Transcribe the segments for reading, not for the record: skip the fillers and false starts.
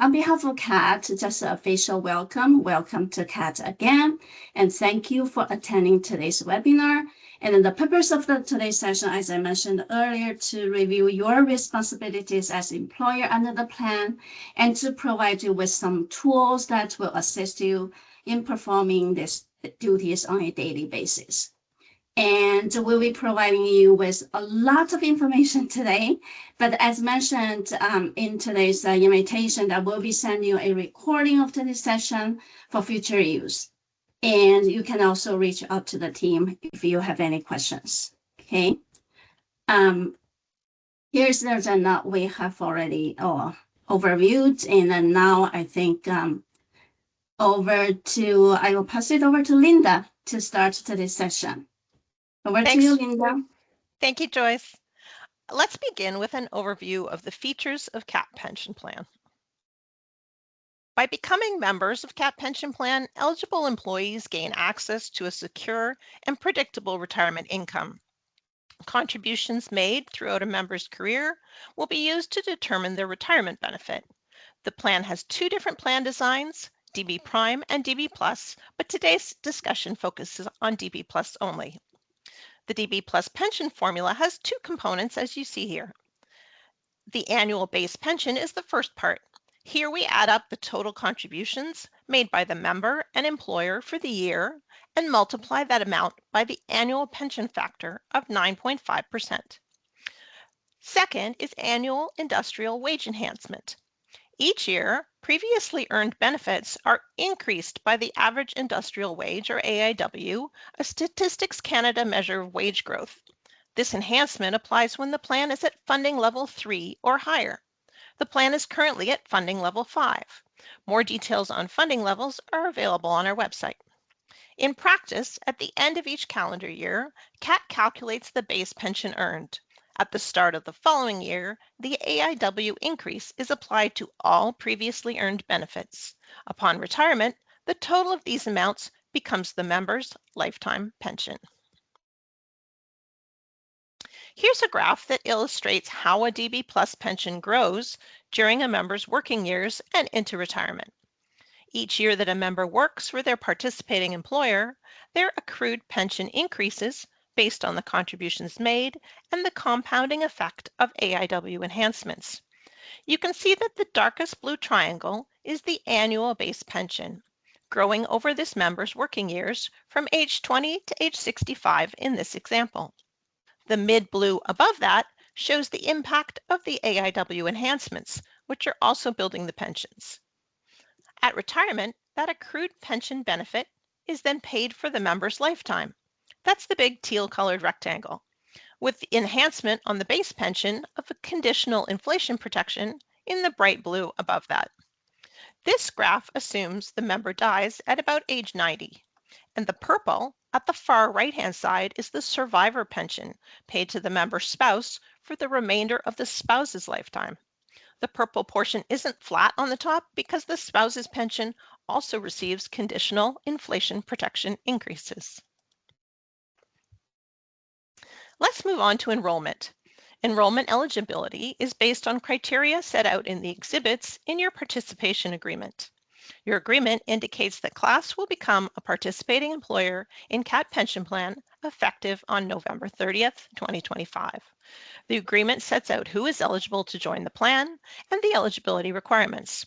On behalf of CAAT, just an official welcome. Welcome to CAAT again, and thank you for attending today's webinar. And the purpose of today's session, as I mentioned earlier, to review your responsibilities as employer under the plan and to provide you with some tools that will assist you in performing these duties on a daily basis. And we'll be providing you with a lot of information today. But as mentioned in today's invitation, I will be sending you a recording of today's session for future use. And you can also reach out to the team if you have any questions. Okay. Here's the agenda we have already overviewed. And then now I think I will pass it over to Linda to start today's session. Over to you, Linda. Thank you, Joyce. Let's begin with an overview of the features of CAAT Pension Plan. By becoming members of CAAT Pension Plan, eligible employees gain access to a secure and predictable retirement income. Contributions made throughout a member's career will be used to determine their retirement benefit. The plan has two different plan designs, DB Prime and DB Plus, but today's discussion focuses on DB Plus only. The DB Plus pension formula has two components, as you see here. The annual base pension is the first part. Here we add up the total contributions made by the member and employer for the year and multiply that amount by the annual pension factor of 9.5%. Second is annual industrial wage enhancement. Each year, previously earned benefits are increased by the average industrial wage, or AIW, a Statistics Canada measure of wage growth. This enhancement applies when the plan is at funding level 3 or higher. The plan is currently at funding level 5. More details on funding levels are available on our website. In practice, at the end of each calendar year, CAAT calculates the base pension earned. At the start of the following year, the AIW increase is applied to all previously earned benefits. Upon retirement, the total of these amounts becomes the member's lifetime pension. Here's a graph that illustrates how a DB Plus pension grows during a member's working years and into retirement. Each year that a member works for their participating employer, their accrued pension increases based on the contributions made and the compounding effect of AIW enhancements. You can see that the darkest blue triangle is the annual base pension, growing over this member's working years from age 20 to age 65 in this example. The mid-blue above that shows the impact of the AIW enhancements, which are also building the pensions. At retirement, that accrued pension benefit is then paid for the member's lifetime. That's the big teal-colored rectangle, with the enhancement on the base pension of a conditional inflation protection in the bright blue above that. This graph assumes the member dies at about age 90, and the purple at the far right-hand side is the survivor pension paid to the member's spouse for the remainder of the spouse's lifetime. The purple portion isn't flat on the top because the spouse's pension also receives conditional inflation protection increases. Let's move on to enrollment. Enrollment eligibility is based on criteria set out in the exhibits in your participation agreement. Your agreement indicates that CLAS will become a participating employer in CAAT Pension Plan effective on November 30th, 2025. The agreement sets out who is eligible to join the plan and the eligibility requirements.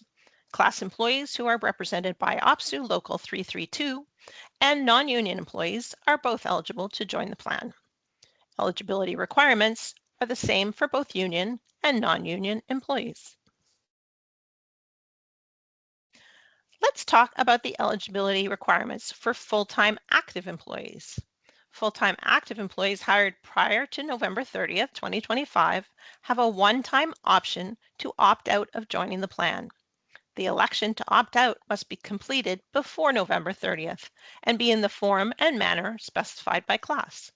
CLAS employees who are represented by OPSU Local 332 and non-union employees are both eligible to join the plan. Eligibility requirements are the same for both union and non-union employees. Let's talk about the eligibility requirements for full-time active employees. Full-time active employees hired prior to November 30th, 2025 have a one-time option to opt out of joining the plan. The election to opt out must be completed before November 30th and be in the form and manner specified by CLAS.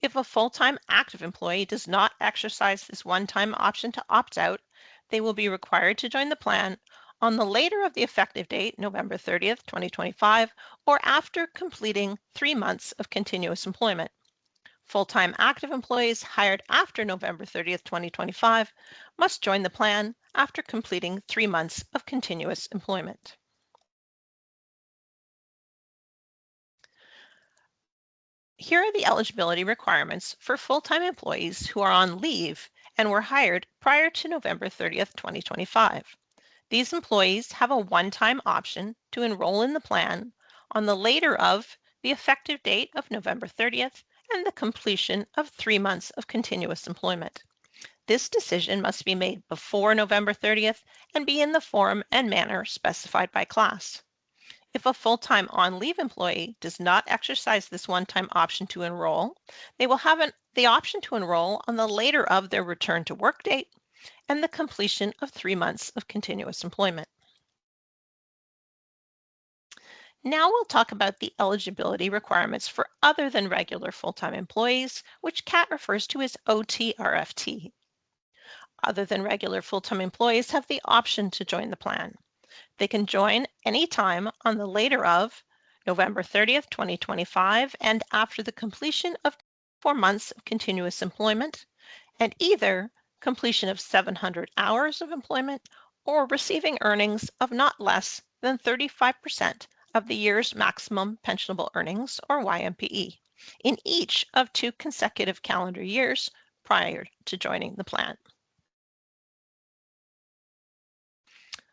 If a full-time active employee does not exercise this one-time option to opt out, they will be required to join the plan on the later of the effective date, November 30th, 2025, or after completing 3 months of continuous employment. Full-time active employees hired after November 30th, 2025 must join the plan after completing 3 months of continuous employment. Here are the eligibility requirements for full-time employees who are on leave and were hired prior to November 30th, 2025. These employees have a one-time option to enroll in the plan on the later of the effective date of November 30th and the completion of 3 months of continuous employment. This decision must be made before November 30th and be in the form and manner specified by class. If a full-time on-leave employee does not exercise this one-time option to enroll, they will have the option to enroll on the later of their return to work date and the completion of 3 months of continuous employment. Now we'll talk about the eligibility requirements for other than regular full-time employees, which CAAT refers to as OTRFT. Other than regular full-time employees have the option to join the plan. They can join anytime on the later of November 30th, 2025, and after the completion of 4 months of continuous employment, and either completion of 700 hours of employment or receiving earnings of not less than 35% of the year's maximum pensionable earnings, or YMPE, in each of 2 consecutive calendar years prior to joining the plan.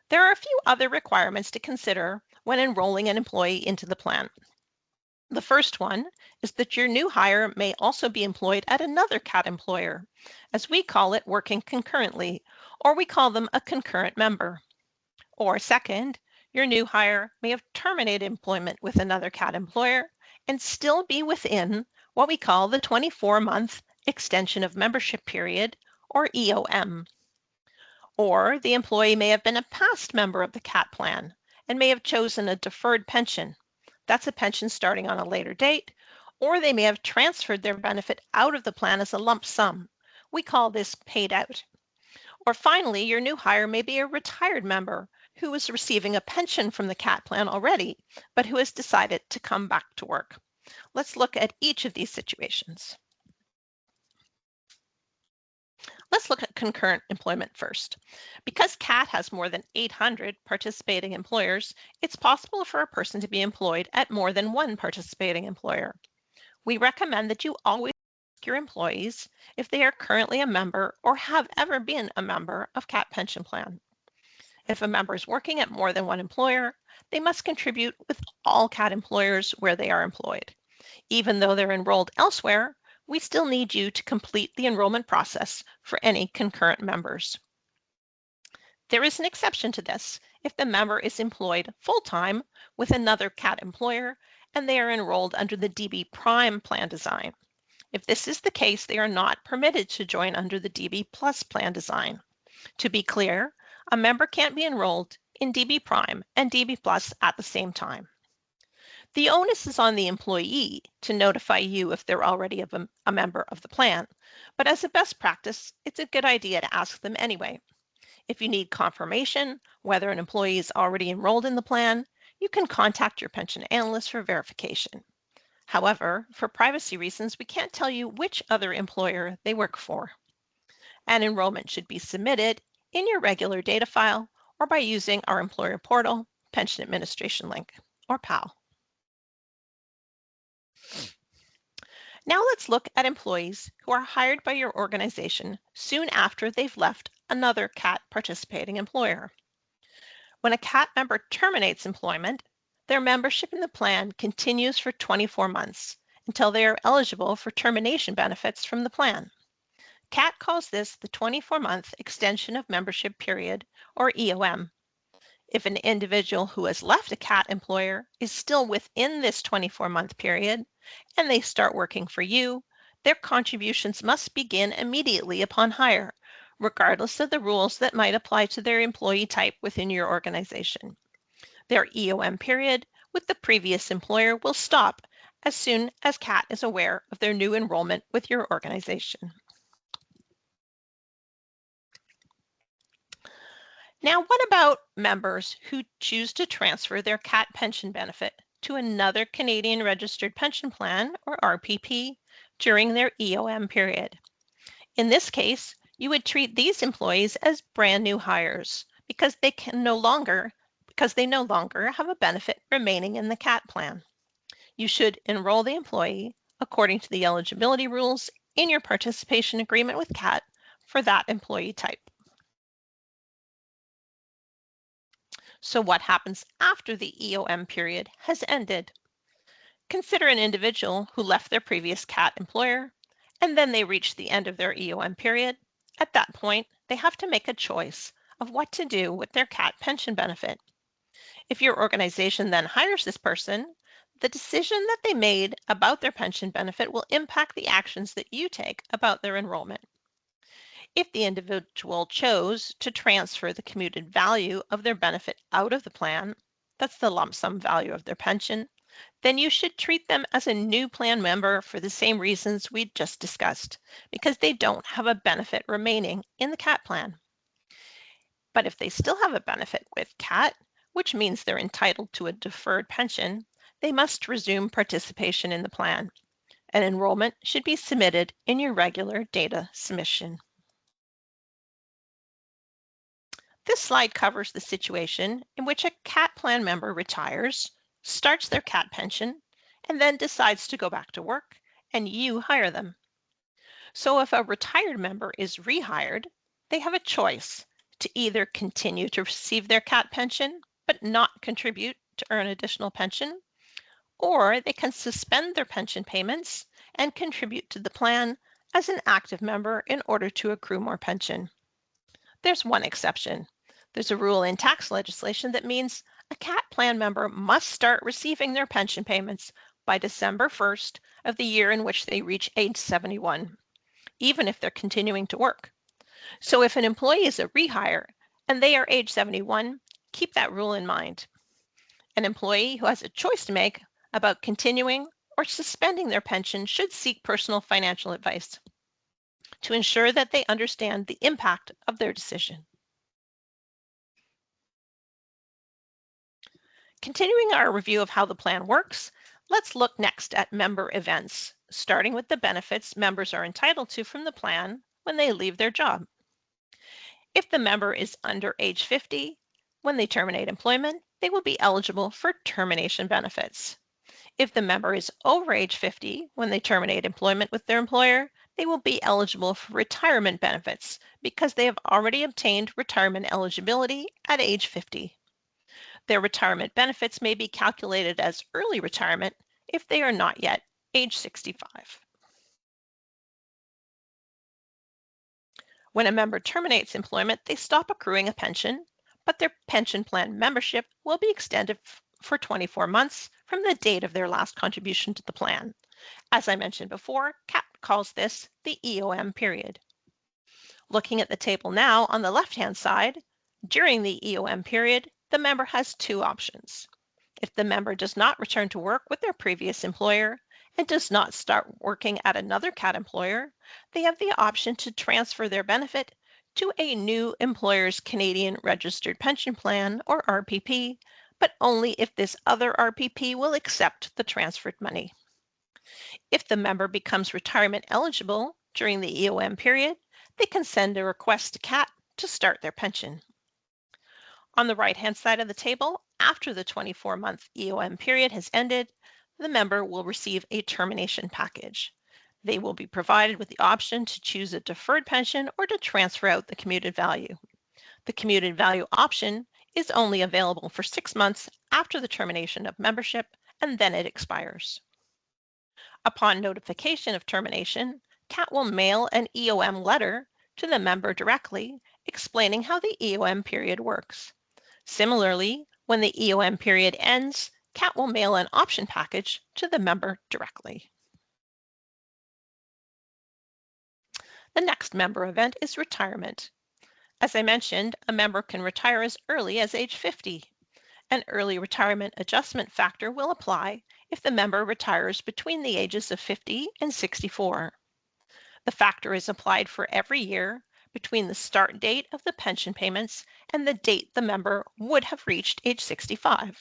There are a few other requirements to consider when enrolling an employee into the plan. The first one is that your new hire may also be employed at another CAAT employer, as we call it working concurrently, or we call them a concurrent member. Or second, your new hire may have terminated employment with another CAAT employer and still be within what we call the 24-month extension of membership period, or EOM. Or the employee may have been a past member of the CAAT plan and may have chosen a deferred pension. That's a pension starting on a later date, or they may have transferred their benefit out of the plan as a lump sum. We call this paid out. Or finally, your new hire may be a retired member who is receiving a pension from the CAAT plan already, but who has decided to come back to work. Let's look at each of these situations. Let's look at concurrent employment first. Because CAAT has more than 800 participating employers, it's possible for a person to be employed at more than one participating employer. We recommend that you always ask your employees if they are currently a member or have ever been a member of CAAT pension plan. If a member is working at more than one employer, they must contribute with all CAAT employers where they are employed. Even though they're enrolled elsewhere, we still need you to complete the enrollment process for any concurrent members. There is an exception to this if the member is employed full-time with another CAAT employer and they are enrolled under the DB Prime plan design. If this is the case, they are not permitted to join under the DB Plus plan design. To be clear, a member can't be enrolled in DB Prime and DB Plus at the same time. The onus is on the employee to notify you if they're already a member of the plan, but as a best practice, it's a good idea to ask them anyway. If you need confirmation whether an employee is already enrolled in the plan, you can contact your pension analyst for verification. However, for privacy reasons, we can't tell you which other employer they work for. An enrollment should be submitted in your regular data file or by using our employer portal, Pension Administration Link, or PAL. Now let's look at employees who are hired by your organization soon after they've left another CAAT participating employer. When a CAAT member terminates employment, their membership in the plan continues for 24 months until they are eligible for termination benefits from the plan. CAAT calls this the 24-month extension of membership period, or EOM. If an individual who has left a CAAT employer is still within this 24-month period and they start working for you, their contributions must begin immediately upon hire, regardless of the rules that might apply to their employee type within your organization. Their EOM period with the previous employer will stop as soon as CAAT is aware of their new enrollment with your organization. Now, what about members who choose to transfer their CAAT pension benefit to another Canadian Registered Pension Plan, or RPP, during their EOM period? In this case, You would treat these employees as brand new hires because they no longer have a benefit remaining in the CAAT plan. You should enroll the employee according to the eligibility rules in your participation agreement with CAAT for that employee type. So what happens after the EOM period has ended? Consider an individual who left their previous CAAT employer and then they reach the end of their EOM period. At that point, they have to make a choice of what to do with their CAAT pension benefit. If your organization then hires this person, the decision that they made about their pension benefit will impact the actions that you take about their enrollment. If the individual chose to transfer the commuted value of their benefit out of the plan, that's the lump sum value of their pension, then you should treat them as a new plan member for the same reasons we just discussed, because they don't have a benefit remaining in the CAAT plan. But if they still have a benefit with CAAT, which means they're entitled to a deferred pension, they must resume participation in the plan. An enrollment should be submitted in your regular data submission. This slide covers the situation in which a CAAT plan member retires, starts their CAAT pension, and then decides to go back to work, and you hire them. So if a retired member is rehired, they have a choice to either continue to receive their CAAT pension but not contribute to earn additional pension, or they can suspend their pension payments and contribute to the plan as an active member in order to accrue more pension. There's one exception. There's a rule in tax legislation that means a CAAT plan member must start receiving their pension payments by December 1st of the year in which they reach age 71, even if they're continuing to work. So if an employee is a rehire and they are age 71, keep that rule in mind. An employee who has a choice to make about continuing or suspending their pension should seek personal financial advice to ensure that they understand the impact of their decision. Continuing our review of how the plan works, let's look next at member events, starting with the benefits members are entitled to from the plan when they leave their job. If the member is under age 50, when they terminate employment, they will be eligible for termination benefits. If the member is over age 50, when they terminate employment with their employer, they will be eligible for retirement benefits because they have already obtained retirement eligibility at age 50. Their retirement benefits may be calculated as early retirement if they are not yet age 65. When a member terminates employment, they stop accruing a pension, but their pension plan membership will be extended for 24 months from the date of their last contribution to the plan. As I mentioned before, CAAT calls this the EOM period. Looking at the table now on the left-hand side, during the EOM period, the member has two options. If the member does not return to work with their previous employer and does not start working at another CAAT employer, they have the option to transfer their benefit to a new employer's Canadian Registered Pension Plan, or RPP, but only if this other RPP will accept the transferred money. If the member becomes retirement eligible during the EOM period, they can send a request to CAAT to start their pension. On the right-hand side of the table, after the 24-month EOM period has ended, the member will receive a termination package. They will be provided with the option to choose a deferred pension or to transfer out the commuted value. The commuted value option is only available for 6 months after the termination of membership, and then it expires. Upon notification of termination, CAAT will mail an EOM letter to the member directly explaining how the EOM period works. Similarly, when the EOM period ends, CAAT will mail an option package to the member directly. The next member event is retirement. As I mentioned, a member can retire as early as age 50. An early retirement adjustment factor will apply if the member retires between the ages of 50 and 64. The factor is applied for every year between the start date of the pension payments and the date the member would have reached age 65.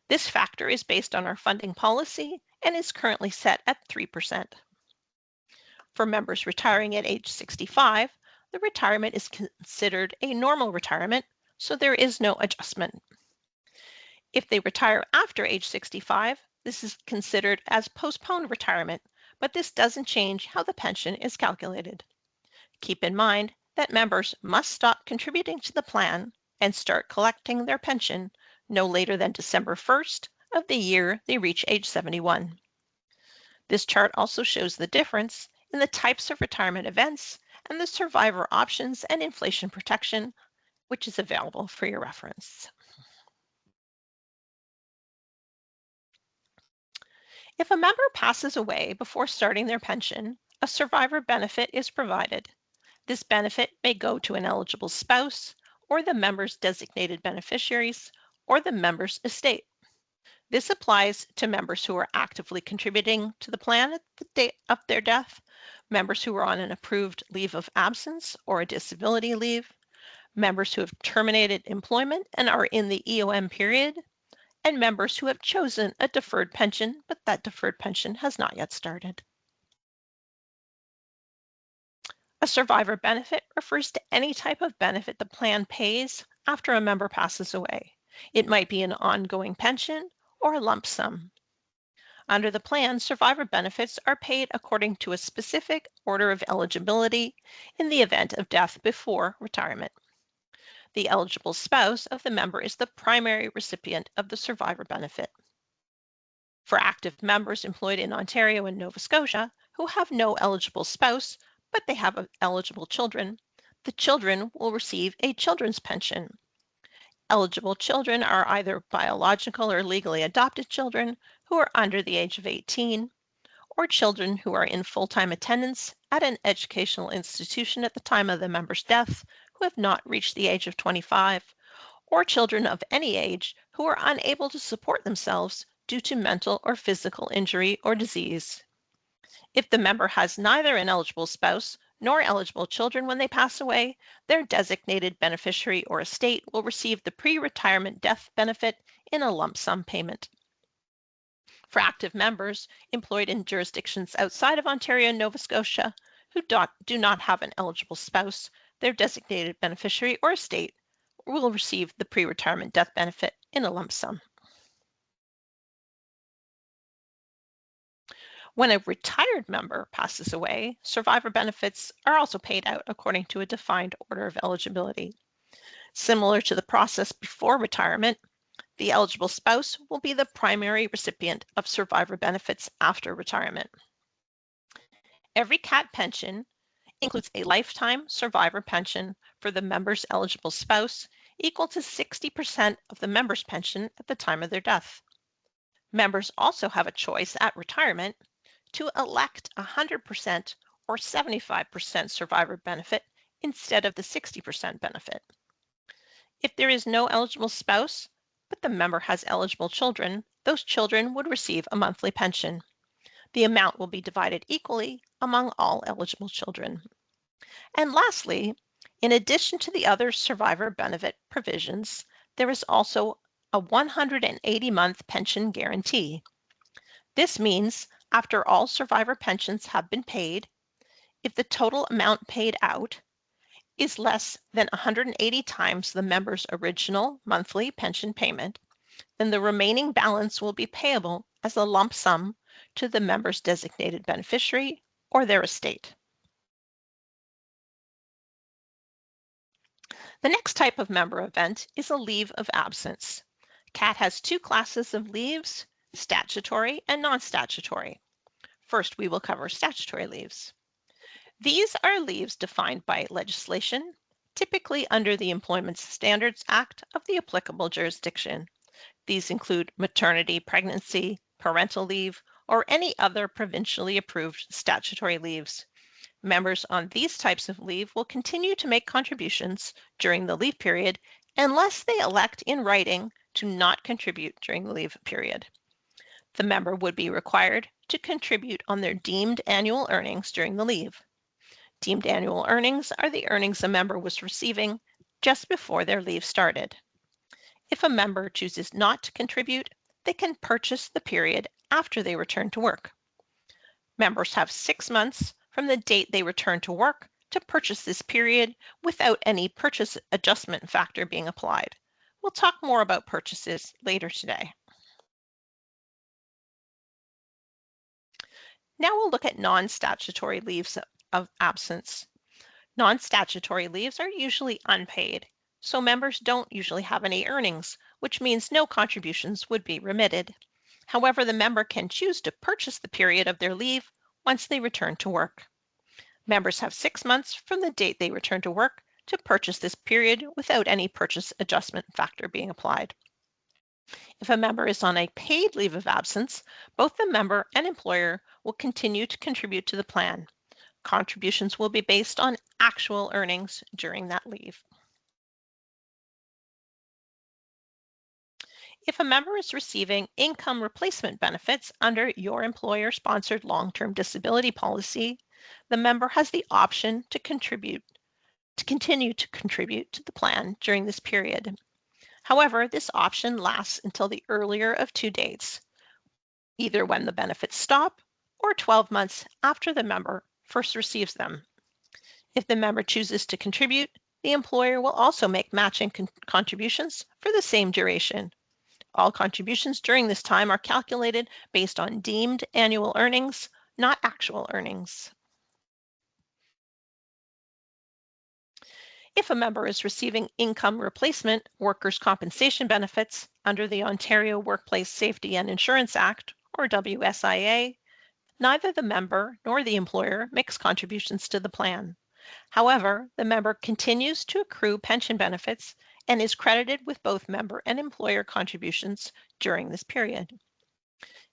This factor is based on our funding policy and is currently set at 3%. For members retiring at age 65, the retirement is considered a normal retirement, so there is no adjustment. If they retire after age 65, this is considered as postponed retirement, but this doesn't change how the pension is calculated. Keep in mind that members must stop contributing to the plan and start collecting their pension no later than December 1st of the year they reach age 71. This chart also shows the difference in the types of retirement events and the survivor options and inflation protection, which is available for your reference. If a member passes away before starting their pension, a survivor benefit is provided. This benefit may go to an eligible spouse, or the member's designated beneficiaries, or the member's estate. This applies to members who are actively contributing to the plan at the date of their death, members who are on an approved leave of absence or a disability leave, members who have terminated employment and are in the EOM period, and members who have chosen a deferred pension, but that deferred pension has not yet started. A survivor benefit refers to any type of benefit the plan pays after a member passes away. It might be an ongoing pension or a lump sum. Under the plan, survivor benefits are paid according to a specific order of eligibility in the event of death before retirement. The eligible spouse of the member is the primary recipient of the survivor benefit. For active members employed in Ontario and Nova Scotia who have no eligible spouse, but they have eligible children, the children will receive a children's pension. Eligible children are either biological or legally adopted children who are under the age of 18, or children who are in full-time attendance at an educational institution at the time of the member's death who have not reached the age of 25, or children of any age who are unable to support themselves due to mental or physical injury or disease. If the member has neither an eligible spouse nor eligible children when they pass away, their designated beneficiary or estate will receive the pre-retirement death benefit in a lump sum payment. For active members employed in jurisdictions outside of Ontario and Nova Scotia who do not have an eligible spouse, their designated beneficiary or estate will receive the pre-retirement death benefit in a lump sum. When a retired member passes away, survivor benefits are also paid out according to a defined order of eligibility. Similar to the process before retirement, the eligible spouse will be the primary recipient of survivor benefits after retirement. Every CAAT pension includes a lifetime survivor pension for the member's eligible spouse equal to 60% of the member's pension at the time of their death. Members also have a choice at retirement to elect 100% or 75% survivor benefit instead of the 60% benefit. If there is no eligible spouse, but the member has eligible children, those children would receive a monthly pension. The amount will be divided equally among all eligible children. And lastly, in addition to the other survivor benefit provisions, there is also a 180-month pension guarantee. This means after all survivor pensions have been paid, if the total amount paid out is less than 180 times the member's original monthly pension payment, then the remaining balance will be payable as a lump sum to the member's designated beneficiary or their estate. The next type of member event is a leave of absence. CAAT has two classes of leaves, statutory and non-statutory. First, we will cover statutory leaves. These are leaves defined by legislation, typically under the Employment Standards Act of the applicable jurisdiction. These include maternity, pregnancy, parental leave, or any other provincially approved statutory leaves. Members on these types of leave will continue to make contributions during the leave period unless they elect in writing to not contribute during the leave period. The member would be required to contribute on their deemed annual earnings during the leave. Deemed annual earnings are the earnings a member was receiving just before their leave started. If a member chooses not to contribute, they can purchase the period after they return to work. Members have 6 months from the date they return to work to purchase this period without any purchase adjustment factor being applied. We'll talk more about purchases later today. Now we'll look at non-statutory leaves of absence. Non-statutory leaves are usually unpaid, so members don't usually have any earnings, which means no contributions would be remitted. However, the member can choose to purchase the period of their leave once they return to work. Members have 6 months from the date they return to work to purchase this period without any purchase adjustment factor being applied. If a member is on a paid leave of absence, both the member and employer will continue to contribute to the plan. Contributions will be based on actual earnings during that leave. If a member is receiving income replacement benefits under your employer-sponsored long-term disability policy, the member has the option to continue to contribute to the plan during this period. However, this option lasts until the earlier of 2 dates, either when the benefits stop or 12 months after the member first receives them. If the member chooses to contribute, the employer will also make matching contributions for the same duration. All contributions during this time are calculated based on deemed annual earnings, not actual earnings. If a member is receiving income replacement workers' compensation benefits under the Ontario Workplace Safety and Insurance Act, or WSIA, neither the member nor the employer makes contributions to the plan. However, the member continues to accrue pension benefits and is credited with both member and employer contributions during this period.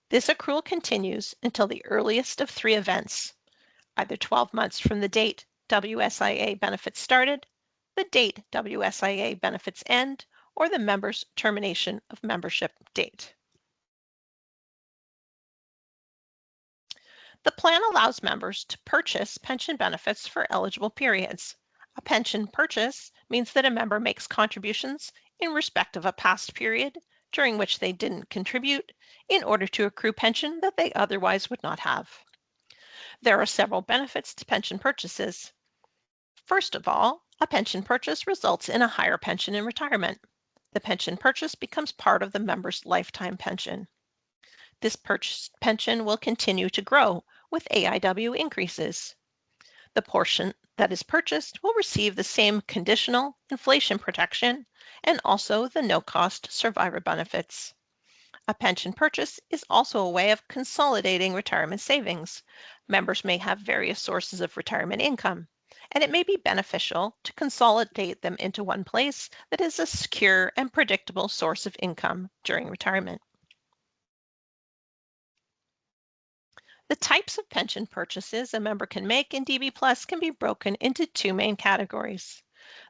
This accrual continues until the earliest of 3 events, either 12 months from the date WSIA benefits started, the date WSIA benefits end, or the member's termination of membership date. The plan allows members to purchase pension benefits for eligible periods. A pension purchase means that a member makes contributions in respect of a past period during which they didn't contribute in order to accrue pension that they otherwise would not have. There are several benefits to pension purchases. First of all, a pension purchase results in a higher pension in retirement. The pension purchase becomes part of the member's lifetime pension. This purchased pension will continue to grow with AIW increases. The portion that is purchased will receive the same conditional inflation protection and also the no-cost survivor benefits. A pension purchase is also a way of consolidating retirement savings. Members may have various sources of retirement income, and it may be beneficial to consolidate them into one place that is a secure and predictable source of income during retirement. The types of pension purchases a member can make in DB Plus can be broken into 2 main categories.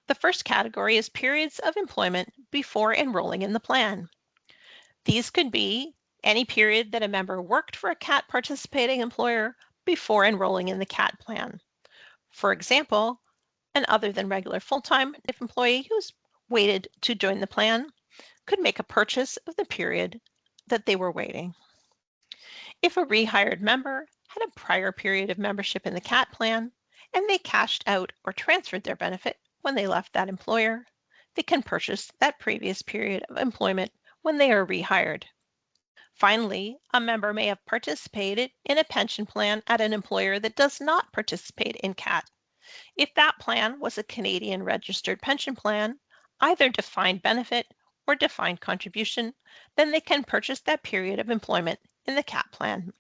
The first category is periods of employment before enrolling in the plan. These could be any period that a member worked for a CAAT participating employer before enrolling in the CAAT plan. For example, an other than regular full-time employee who's waited to join the plan could make a purchase of the period that they were waiting. If a rehired member had a prior period of membership in the CAAT plan and they cashed out or transferred their benefit when they left that employer, they can purchase that previous period of employment when they are rehired. Finally, a member may have participated in a pension plan at an employer that does not participate in CAAT. If that plan was a Canadian registered pension plan, either defined benefit or defined contribution, then they can purchase that period of employment in the CAAT plan.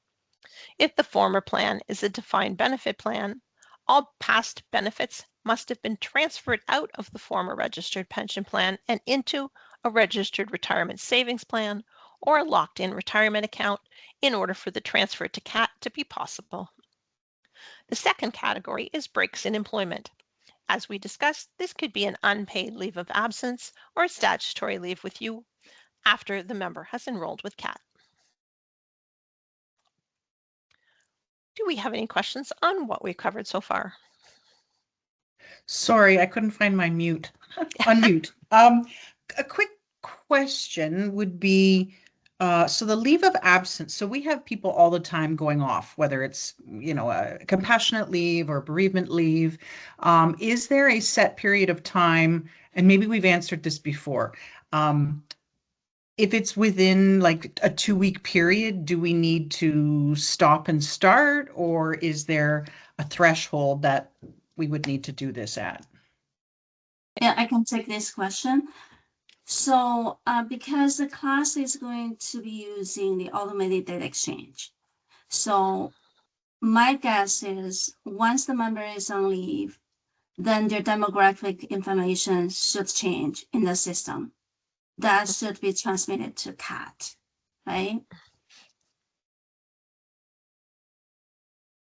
If the former plan is a defined benefit plan, all past benefits must have been transferred out of the former registered pension plan and into a registered retirement savings plan or a locked-in retirement account in order for the transfer to CAAT to be possible. The second category is breaks in employment. As we discussed, this could be an unpaid leave of absence or a statutory leave with you after the member has enrolled with CAAT. Do we have any questions on what we've covered so far? Sorry, I couldn't find my unmute. A quick question would be, So the leave of absence, so we have people all the time going off, whether it's, a compassionate leave or bereavement leave. Is there a set period of time? And maybe we've answered this before. If it's within like a 2-week period, do we need to stop and start, or is there a threshold that we would need to do this at? Yeah, I can take this question. So because the class is going to be using the automated data exchange, so my guess is once the member is on leave, then their demographic information should change in the system. That should be transmitted to CAAT, right?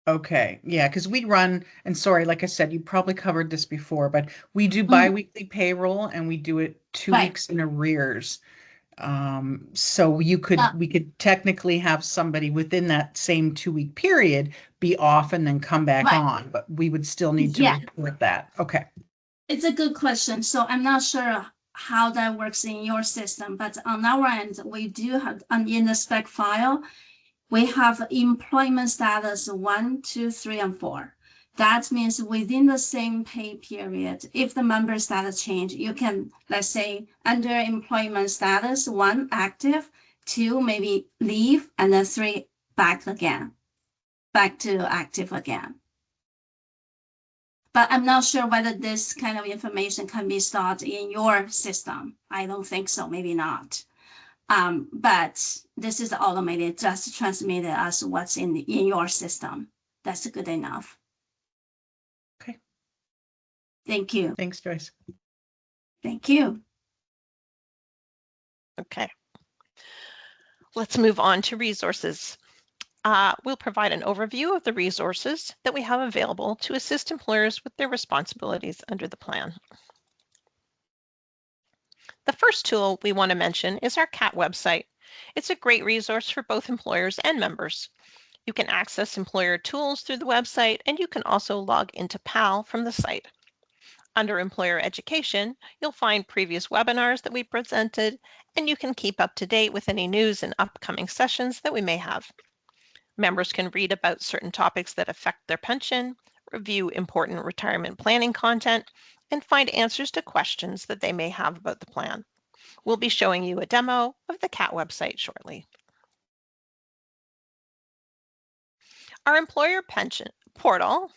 Okay, yeah, because we run, and sorry, like I said, you probably covered this before, but we do Mhm. biweekly payroll and we do it 2 Right. weeks in arrears. So we could technically have somebody within that same 2-week period be off and then come back Right. on, but we would still need to Yeah. report that. Okay. It's a good question. So I'm not sure how that works in your system, but on our end, we do have in the spec file, we have employment status 1, 2, 3, and 4. That means within the same pay period, if the member status change, you can, let's say, under employment status 1 active, 2 maybe leave, and then 3 back to active again. But I'm not sure whether this kind of information can be stored in your system. I don't think so, maybe not. But this is automated, just transmitted as what's in your system. That's good enough. Okay. Thank you. Thanks, Joyce. Thank you. Okay. Let's move on to resources. We'll provide an overview of the resources that we have available to assist employers with their responsibilities under the plan. The first tool we want to mention is our CAAT website. It's a great resource for both employers and members. You can access employer tools through the website, and you can also log into PAL from the site. Under Employer Education, you'll find previous webinars that we presented, and you can keep up to date with any news and upcoming sessions that we may have. Members can read about certain topics that affect their pension, review important retirement planning content, and find answers to questions that they may have about the plan. We'll be showing you a demo of the CAAT website shortly. Our employer portal,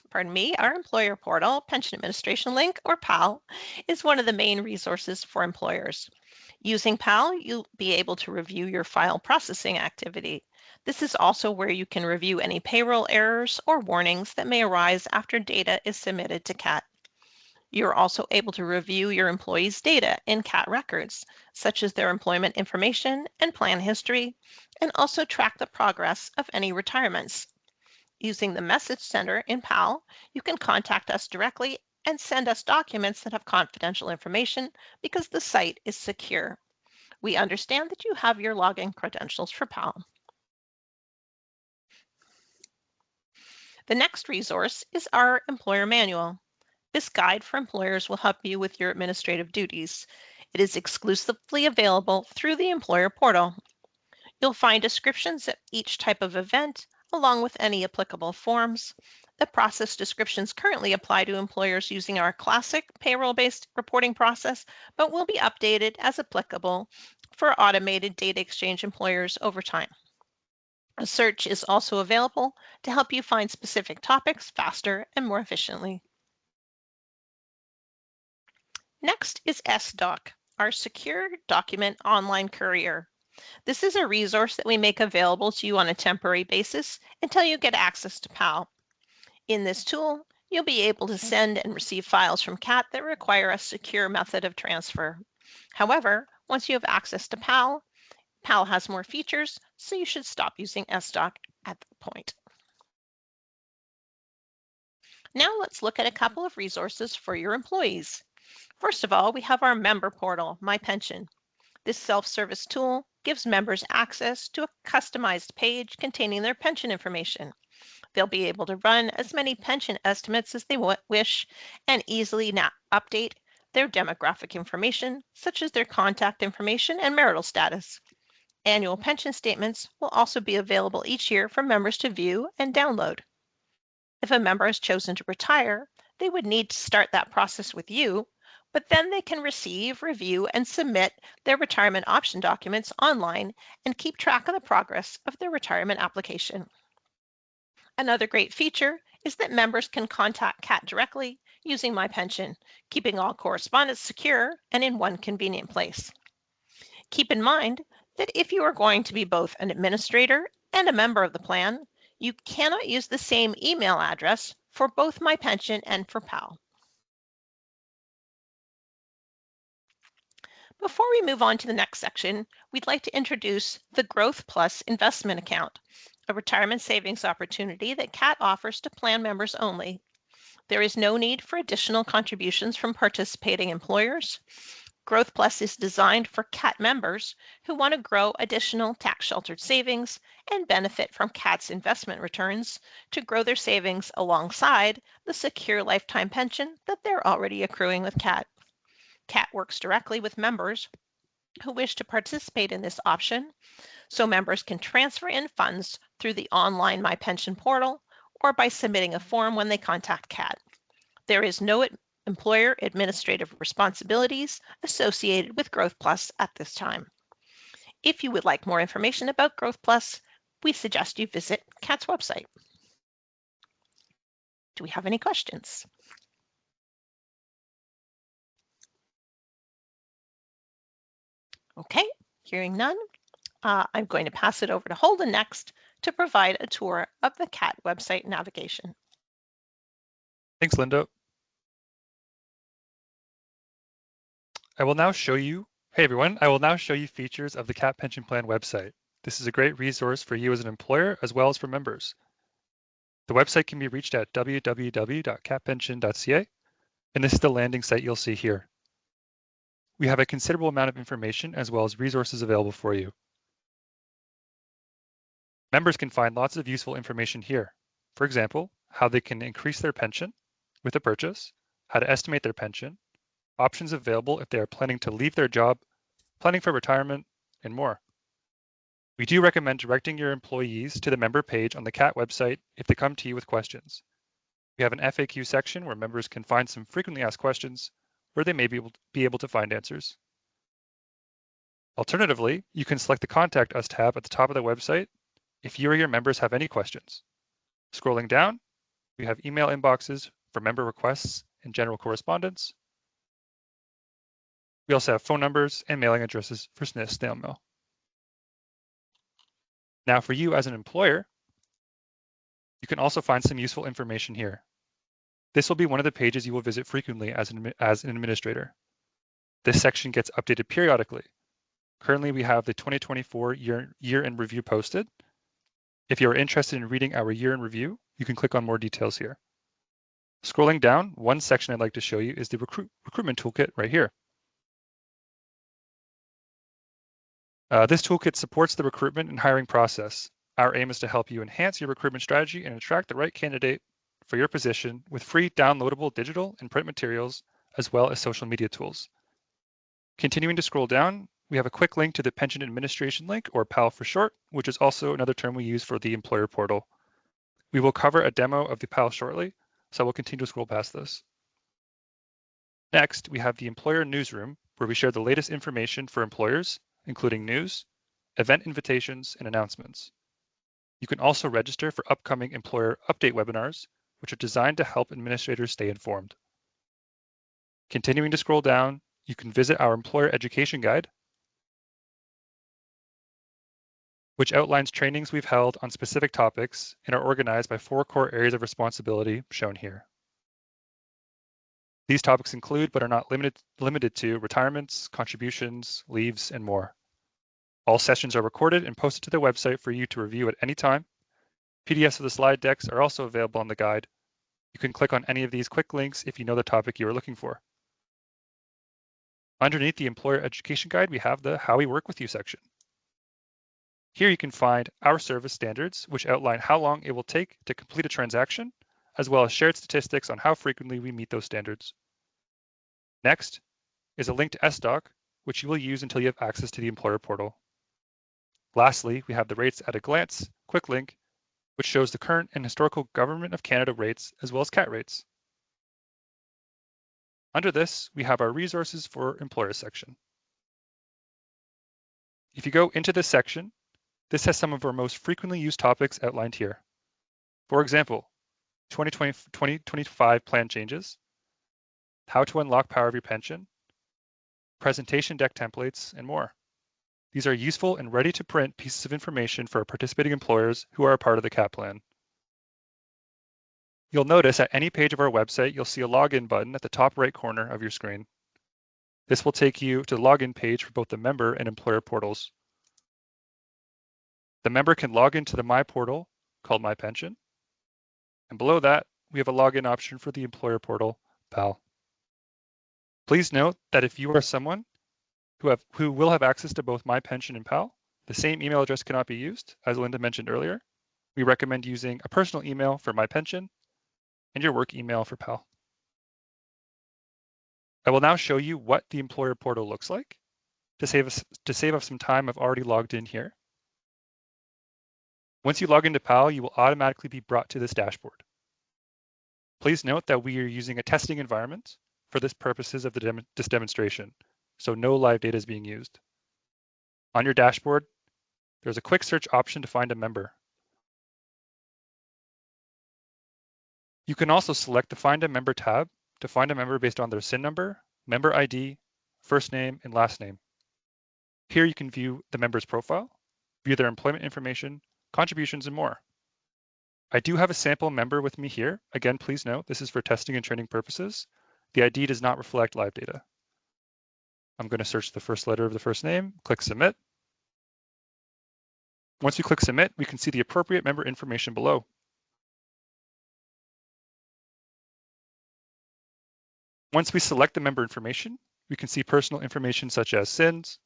Pension Administration Link, or PAL, is one of the main resources for employers. Using PAL, you'll be able to review your file processing activity. This is also where you can review any payroll errors or warnings that may arise after data is submitted to CAAT. You're also able to review your employees' data in CAAT records, such as their employment information and plan history, and also track the progress of any retirements. Using the Message Center in PAL, you can contact us directly and send us documents that have confidential information because the site is secure. We understand that you have your login credentials for PAL. The next resource is our employer manual. This guide for employers will help you with your administrative duties. It is exclusively available through the employer portal. You'll find descriptions of each type of event, along with any applicable forms. The process descriptions currently apply to employers using our classic payroll-based reporting process, but will be updated as applicable for automated data exchange employers over time. A search is also available to help you find specific topics faster and more efficiently. Next is SDoc, our secure document online courier. This is a resource that we make available to you on a temporary basis until you get access to PAL. In this tool, you'll be able to send and receive files from CAAT that require a secure method of transfer. However, once you have access to PAL, PAL has more features, so you should stop using SDoc at that point. Now let's look at a couple of resources for your employees. First of all, we have our member portal, My Pension. This self-service tool gives members access to a customized page containing their pension information. They'll be able to run as many pension estimates as they wish and easily update their demographic information, such as their contact information and marital status. Annual pension statements will also be available each year for members to view and download. If a member has chosen to retire, they would need to start that process with you, but then they can receive, review, and submit their retirement option documents online and keep track of the progress of their retirement application. Another great feature is that members can contact CAAT directly using My Pension, keeping all correspondence secure and in one convenient place. Keep in mind that if you are going to be both an administrator and a member of the plan, you cannot use the same email address for both My Pension and for PAL. Before we move on to the next section, we'd like to introduce the Growth Plus investment account, a retirement savings opportunity that CAAT offers to plan members only. There is no need for additional contributions from participating employers. Growth Plus is designed for CAAT members who want to grow additional tax-sheltered savings and benefit from CAAT's investment returns to grow their savings alongside the secure lifetime pension that they're already accruing with CAAT. CAAT works directly with members who wish to participate in this option, so members can transfer in funds through the online My Pension portal or by submitting a form when they contact CAAT. There is no employer administrative responsibilities associated with Growth Plus at this time. If you would like more information about Growth Plus, we suggest you visit CAAT's website. Do we have any questions? Okay, hearing none, I'm going to pass it over to Holden next to provide a tour of the CAAT website navigation. Thanks, Linda. I will now show you features of the CAAT Pension Plan website. This is a great resource for you as an employer as well as for members. The website can be reached at www.caatpension.ca, and this is the landing site you'll see here. We have a considerable amount of information as well as resources available for you. Members can find lots of useful information here. For example, how they can increase their pension with a purchase, how to estimate their pension, options available if they are planning to leave their job, planning for retirement, and more. We do recommend directing your employees to the member page on the CAAT website if they come to you with questions. We have an FAQ section where members can find some frequently asked questions where they may be able to find answers. Alternatively, you can select the Contact Us tab at the top of the website if you or your members have any questions. Scrolling down, we have email inboxes for member requests and general correspondence. We also have phone numbers and mailing addresses for snail mail. Now for you as an employer, you can also find some useful information here. This will be one of the pages you will visit frequently as an administrator. This section gets updated periodically. Currently, we have the 2024 year in review posted. If you are interested in reading our year in review, you can click on more details here. Scrolling down, one section I'd like to show you is the recruitment toolkit right here. This toolkit supports the recruitment and hiring process. Our aim is to help you enhance your recruitment strategy and attract the right candidate for your position with free downloadable digital and print materials, as well as social media tools. Continuing to scroll down, we have a quick link to the Pension Administration link, or PAL for short, which is also another term we use for the employer portal. We will cover a demo of the PAL shortly, so we'll continue to scroll past this. Next, we have the Employer Newsroom, where we share the latest information for employers, including news, event invitations, and announcements. You can also register for upcoming employer update webinars, which are designed to help administrators stay informed. Continuing to scroll down, you can visit our Employer Education Guide, which outlines trainings we've held on specific topics and are organized by 4 core areas of responsibility shown here. These topics include, but are not limited to, retirements, contributions, leaves, and more. All sessions are recorded and posted to the website for you to review at any time. PDFs of the slide decks are also available on the guide. You can click on any of these quick links if you know the topic you are looking for. Underneath the Employer Education Guide, we have the How We Work With You section. Here you can find our service standards, which outline how long it will take to complete a transaction, as well as shared statistics on how frequently we meet those standards. Next is a link to SDoc, which you will use until you have access to the employer portal. Lastly, we have the rates at a glance, quick link, which shows the current and historical Government of Canada rates as well as CAAT rates. Under this, we have our resources for employers section. If you go into this section, this has some of our most frequently used topics outlined here. For example, 2025 plan changes, how to unlock power of your pension, presentation deck templates, and more. These are useful and ready to print pieces of information for participating employers who are a part of the CAAT plan. You'll notice at any page of our website, you'll see a login button at the top right corner of your screen. This will take you to the login page for both the member and employer portals. The member can log into the My portal called My Pension. And below that, we have a login option for the employer portal, PAL. Please note that if you are someone who will have access to both My Pension and PAL, the same email address cannot be used, as Linda mentioned earlier. We recommend using a personal email for My Pension and your work email for PAL. I will now show you what the employer portal looks like. To save us some time, I've already logged in here. Once you log into PAL, you will automatically be brought to this dashboard. Please note that we are using a testing environment for the purposes of this demonstration, so no live data is being used. On your dashboard, there's a quick search option to find a member. You can also select the Find a Member tab to find a member based on their SIN number, member ID, first name, and last name. Here you can view the member's profile, view their employment information, contributions, and more. I do have a sample member with me here. Again, please note, this is for testing and training purposes. The ID does not reflect live data. I'm going to search the first letter of the first name, click Submit. Once we click Submit, we can see the appropriate member information below. Once we select the member information, we can see personal information such as SINs,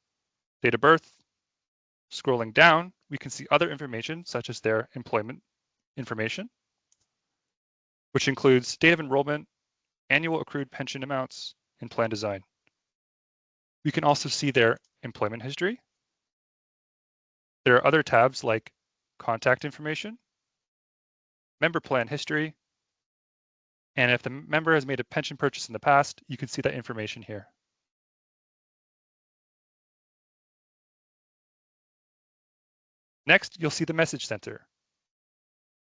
date of birth. Scrolling down, we can see other information such as their employment information, which includes date of enrollment, annual accrued pension amounts, and plan design. We can also see their employment history. There are other tabs like contact information, member plan history, and if the member has made a pension purchase in the past, you can see that information here. Next, you'll see the message center.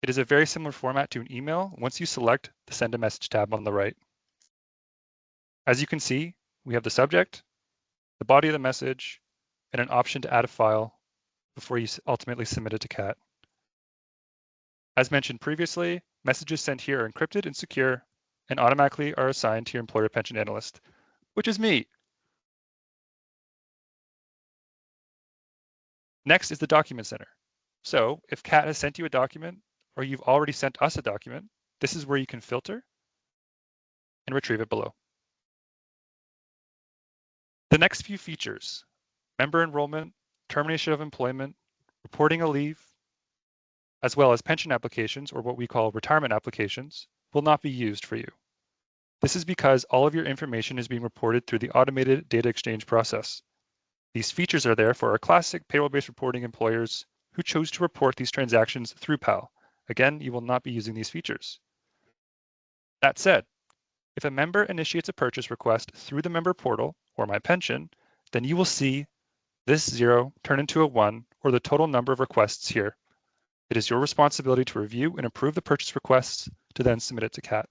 It is a very similar format to an email once you select the Send a Message tab on the right. As you can see, we have the subject, the body of the message, and an option to add a file before you ultimately submit it to CAAT. As mentioned previously, messages sent here are encrypted and secure and automatically are assigned to your employer pension analyst, which is me. Next is the document center. So if CAAT has sent you a document or you've already sent us a document, this is where you can filter and retrieve it below. The next few features, member enrollment, termination of employment, reporting a leave, as well as pension applications, or what we call retirement applications, will not be used for you. This is because all of your information is being reported through the automated data exchange process. These features are there for our classic payroll-based reporting employers who chose to report these transactions through PAL. Again, you will not be using these features. That said, if a member initiates a purchase request through the member portal or My Pension, then you will see this 0 turn into a 1 or the total number of requests here. It is your responsibility to review and approve the purchase requests to then submit it to CAAT.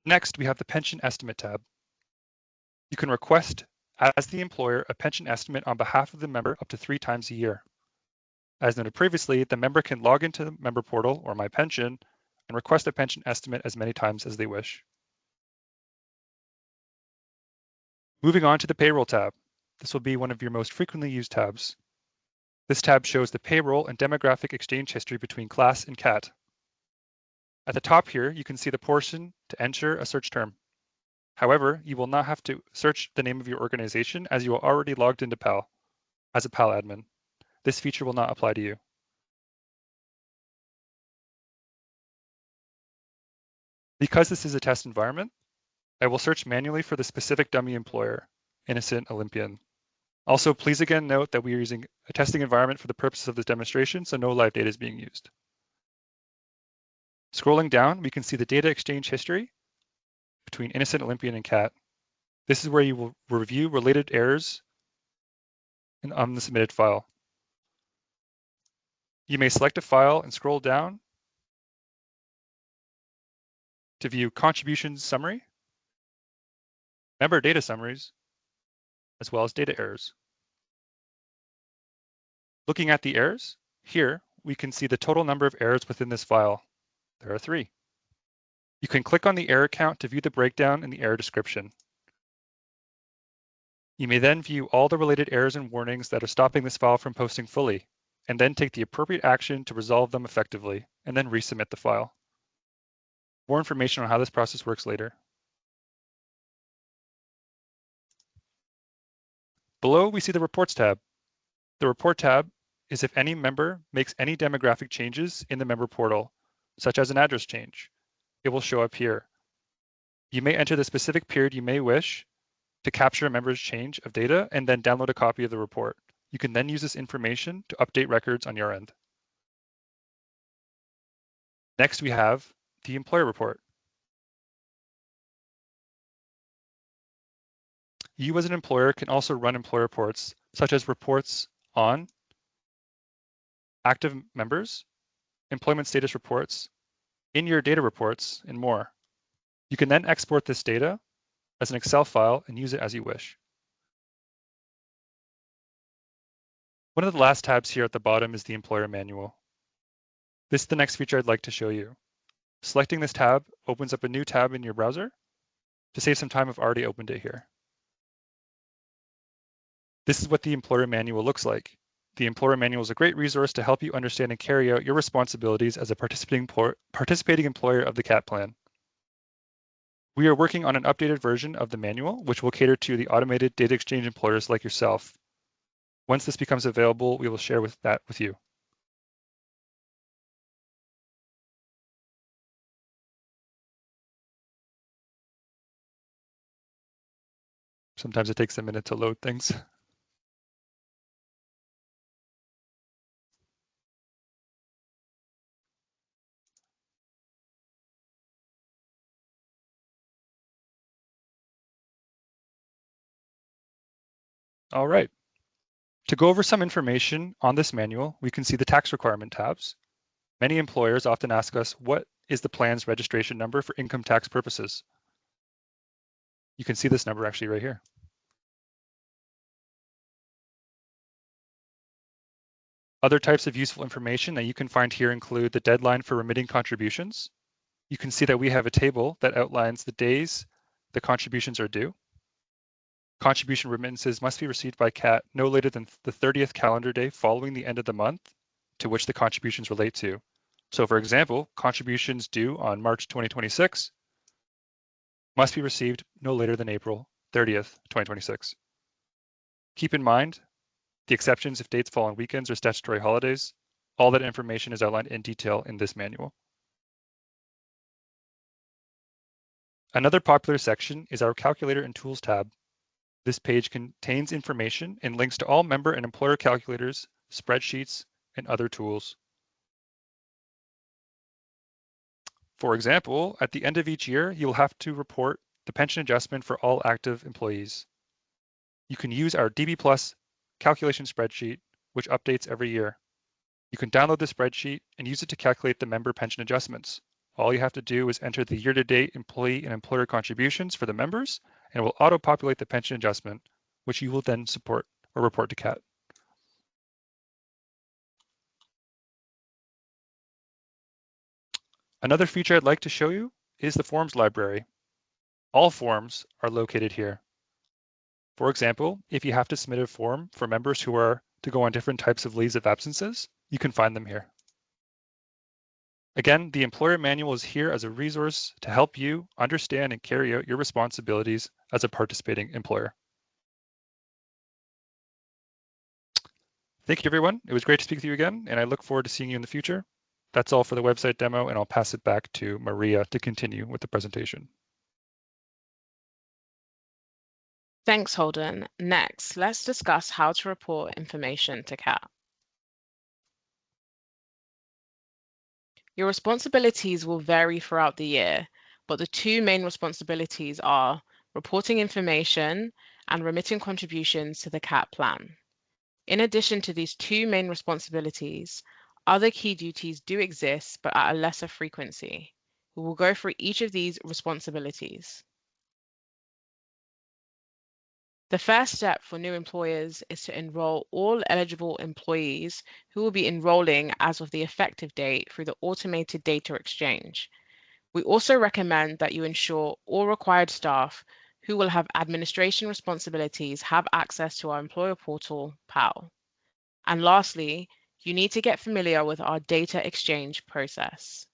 Next, we have the Pension Estimate tab. You can request, as the employer, a pension estimate on behalf of the member up to 3 times a year. As noted previously, the member can log into the member portal or My Pension and request a pension estimate as many times as they wish. Moving on to the Payroll tab. This will be one of your most frequently used tabs. This tab shows the payroll and demographic exchange history between CLAS and CAAT. At the top here, you can see the portion to enter a search term. However, you will not have to search the name of your organization as you are already logged into PAL as a PAL admin. This feature will not apply to you. Because this is a test environment, I will search manually for the specific dummy employer, Innocent Olympian. Also, please again note that we are using a testing environment for the purposes of this demonstration, so no live data is being used. Scrolling down, we can see the data exchange history between Innocent Olympian and CAAT. This is where you will review related errors on the submitted file. You may select a file and scroll down to view contributions summary, member data summaries, as well as data errors. Looking at the errors, here we can see the total number of errors within this file. There are 3. You can click on the error count to view the breakdown in the error description. You may then view all the related errors and warnings that are stopping this file from posting fully, and then take the appropriate action to resolve them effectively, and then resubmit the file. More information on how this process works later. Below, we see the Reports tab. The Report tab is if any member makes any demographic changes in the member portal, such as an address change. It will show up here. You may enter the specific period you may wish to capture a member's change of data and then download a copy of the report. You can then use this information to update records on your end. Next, we have the employer report. You as an employer can also run employer reports, such as reports on active members, employment status reports, in-year data reports, and more. You can then export this data as an Excel file and use it as you wish. One of the last tabs here at the bottom is the employer manual. This is the next feature I'd like to show you. Selecting this tab opens up a new tab in your browser. To save some time, I've already opened it here. This is what the employer manual looks like. The employer manual is a great resource to help you understand and carry out your responsibilities as a participating employer of the CAAT plan. We are working on an updated version of the manual, which will cater to the automated data exchange employers like yourself. Once this becomes available, we will share that with you. Sometimes it takes a minute to load things. All right. To go over some information on this manual, we can see the tax requirement tabs. Many employers often ask us, what is the plan's registration number for income tax purposes? You can see this number actually right here. Other types of useful information that you can find here include the deadline for remitting contributions. You can see that we have a table that outlines the days the contributions are due. Contribution remittances must be received by CAAT no later than the 30th calendar day following the end of the month to which the contributions relate to. So for example, contributions due on March 2026 must be received no later than April 30th, 2026. Keep in mind the exceptions if dates fall on weekends or statutory holidays. All that information is outlined in detail in this manual. Another popular section is our Calculator and Tools tab. This page contains information and links to all member and employer calculators, spreadsheets, and other tools. For example, at the end of each year, you'll have to report the pension adjustment for all active employees. You can use our DB Plus calculation spreadsheet, which updates every year. You can download the spreadsheet and use it to calculate the member pension adjustments. All you have to do is enter the year-to-date employee and employer contributions for the members, and it will auto-populate the pension adjustment, which you will then support or report to CAAT. Another feature I'd like to show you is the forms library. All forms are located here. For example, if you have to submit a form for members who are to go on different types of leaves of absences, you can find them here. Again, the employer manual is here as a resource to help you understand and carry out your responsibilities as a participating employer. Thank you, everyone. It was great to speak with you again, and I look forward to seeing you in the future. That's all for the website demo, and I'll pass it back to Maria to continue with the presentation. Thanks, Holden. Next, let's discuss how to report information to CAAT. Your responsibilities will vary throughout the year, but the two main responsibilities are reporting information and remitting contributions to the CAAT plan. In addition to these two main responsibilities, other key duties do exist, but at a lesser frequency. We will go through each of these responsibilities. The first step for new employers is to enroll all eligible employees who will be enrolling as of the effective date through the automated data exchange. We also recommend that you ensure all required staff who will have administration responsibilities have access to our employer portal, PAL. And lastly, you need to get familiar with our data exchange process.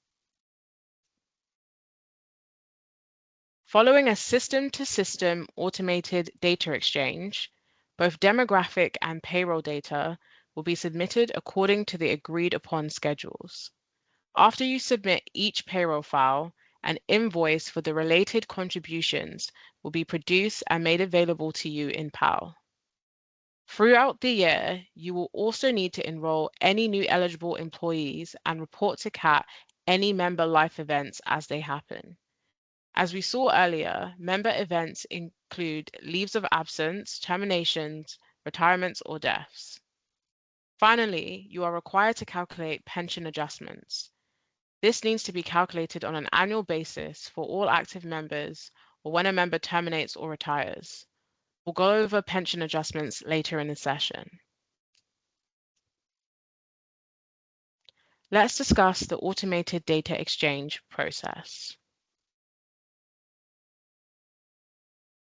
Following a system-to-system automated data exchange, both demographic and payroll data will be submitted according to the agreed-upon schedules. After you submit each payroll file, an invoice for the related contributions will be produced and made available to you in PAL. Throughout the year, you will also need to enroll any new eligible employees and report to CAAT any member life events as they happen. As we saw earlier, member events include leaves of absence, terminations, retirements, or deaths. Finally, you are required to calculate pension adjustments. This needs to be calculated on an annual basis for all active members or when a member terminates or retires. We'll go over pension adjustments later in the session. Let's discuss the automated data exchange process.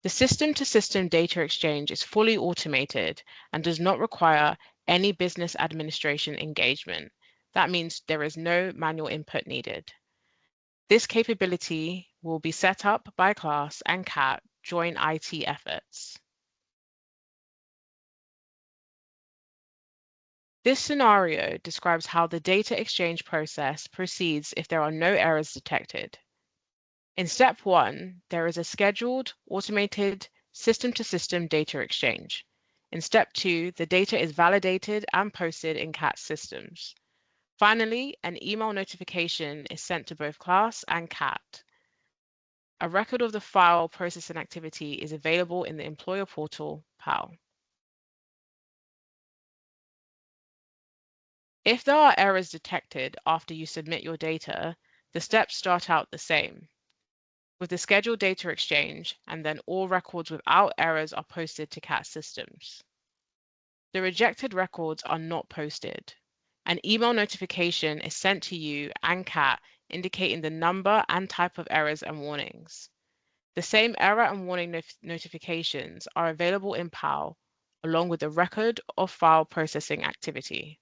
The system-to-system data exchange is fully automated and does not require any business administration engagement. That means there is no manual input needed. This capability will be set up by class and CAAT joint IT efforts. This scenario describes how the data exchange process proceeds if there are no errors detected. In step 1, there is a scheduled, automated, system-to-system data exchange. In step 2, the data is validated and posted in CAAT systems. Finally, an email notification is sent to both class and CAAT. A record of the file processing activity is available in the employer portal, PAL. If there are errors detected after you submit your data, the steps start out the same, with the scheduled data exchange, and then all records without errors are posted to CAAT systems. The rejected records are not posted. An email notification is sent to you and CAAT indicating the number and type of errors and warnings. The same error and warning notifications are available in PAL, along with the record of file processing activity.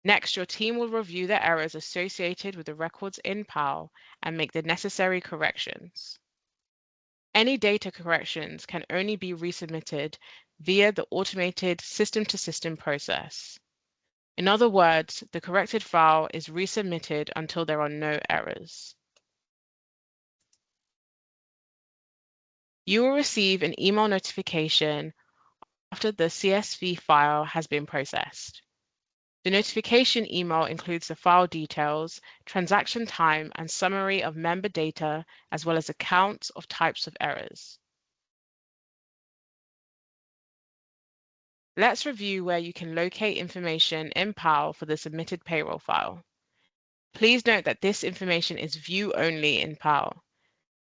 Next, your team will review the errors associated with the records in PAL and make the necessary corrections. Any data corrections can only be resubmitted via the automated system-to-system process. In other words, the corrected file is resubmitted until there are no errors. You will receive an email notification after the CSV file has been processed. The notification email includes the file details, transaction time, and summary of member data, as well as accounts of types of errors. Let's review where you can locate information in PAL for the submitted payroll file. Please note that this information is view only in PAL.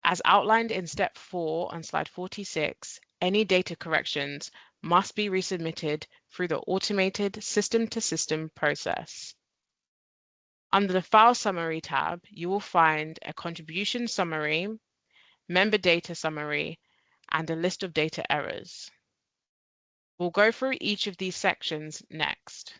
As outlined in step 4 on slide 46, any data corrections must be resubmitted through the automated system-to-system process. Under the File Summary tab, you will find a contribution summary, member data summary, and a list of data errors. We'll go through each of these sections next.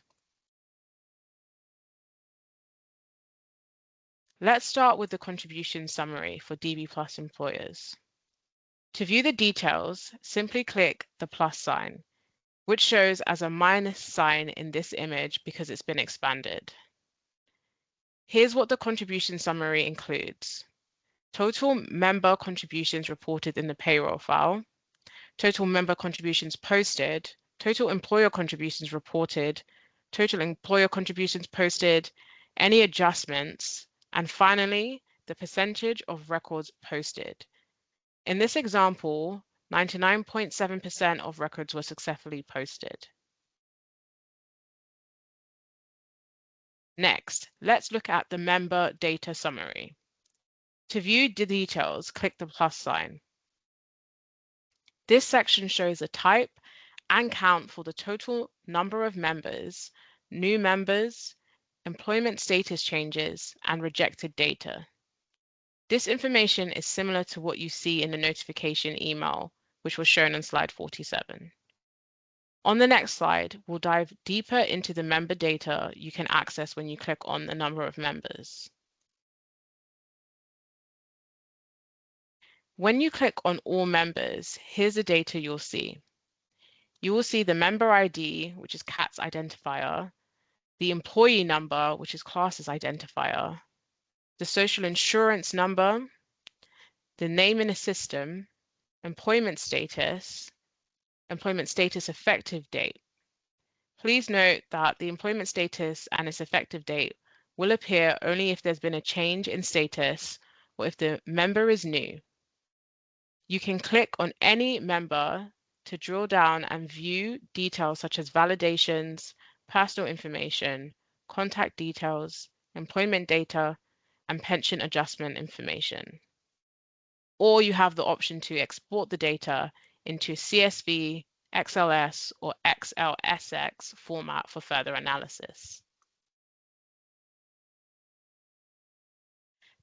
Let's start with the contribution summary for DB Plus employers. To view the details, simply click the plus sign, which shows as a minus sign in this image because it's been expanded. Here's what the contribution summary includes. Total member contributions reported in the payroll file, total member contributions posted, total employer contributions reported, total employer contributions posted, any adjustments, and finally, the percentage of records posted. In this example, 99.7% of records were successfully posted. Next, let's look at the member data summary. To view the details, click the plus sign. This section shows the type and count for the total number of members, new members, employment status changes, and rejected data. This information is similar to what you see in the notification email, which was shown on slide 47. On the next slide, we'll dive deeper into the member data you can access when you click on the number of members. When you click on all members, here's the data you'll see. You will see the member ID, which is CAAT's identifier, the employee number, which is class's identifier, the social insurance number, the name in the system, employment status effective date. Please note that the employment status and its effective date will appear only if there's been a change in status or if the member is new. You can click on any member to drill down and view details such as validations, personal information, contact details, employment data, and pension adjustment information. Or you have the option to export the data into CSV, XLS, or XLSX format for further analysis.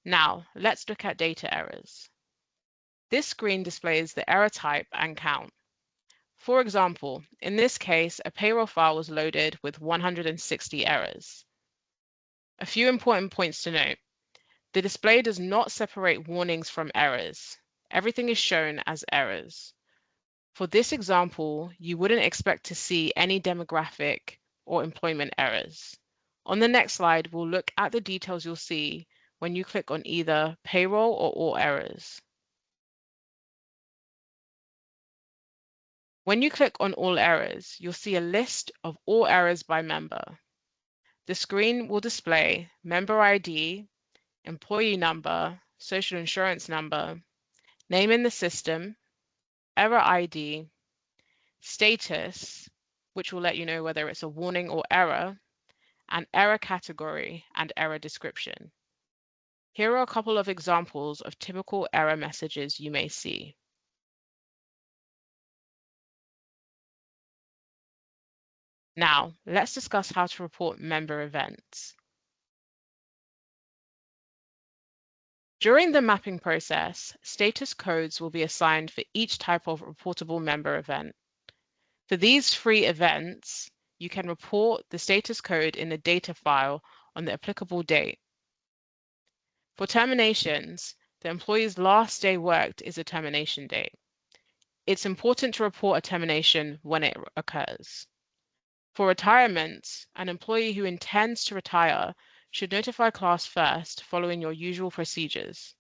Now, let's look at data errors. This screen displays the error type and count. For example, in this case, a payroll file was loaded with 160 errors. A few important points to note. The display does not separate warnings from errors. Everything is shown as errors. For this example, you wouldn't expect to see any demographic or employment errors. On the next slide, we'll look at the details you'll see when you click on either payroll or all errors. When you click on all errors, you'll see a list of all errors by member. The screen will display member ID, employee number, social insurance number, name in the system, error ID, status, which will let you know whether it's a warning or error, and error category and error description. Here are a couple of examples of typical error messages you may see. Now, let's discuss how to report member events. During the mapping process, status codes will be assigned for each type of reportable member event. For these 3 events, you can report the status code in the data file on the applicable date. For terminations, the employee's last day worked is a termination date. It's important to report a termination when it occurs. For retirement, an employee who intends to retire should notify class first following your usual procedures.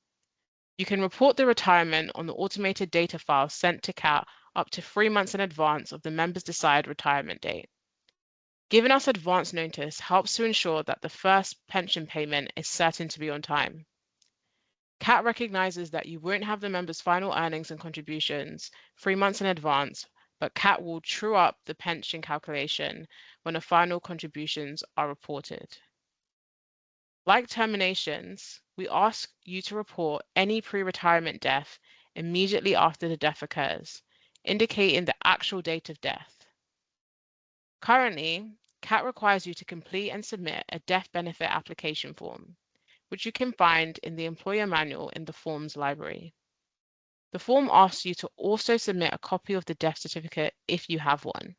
You can report the retirement on the automated data file sent to CAAT up to 3 months in advance of the member's desired retirement date. Giving us advance notice helps to ensure that the first pension payment is certain to be on time. CAAT recognizes that you won't have the member's final earnings and contributions 3 months in advance, but CAAT will true up the pension calculation when the final contributions are reported. Like terminations, we ask you to report any pre-retirement death immediately after the death occurs, indicating the actual date of death. Currently, CAAT requires you to complete and submit a death benefit application form, which you can find in the employer manual in the forms library. The form asks you to also submit a copy of the death certificate if you have one.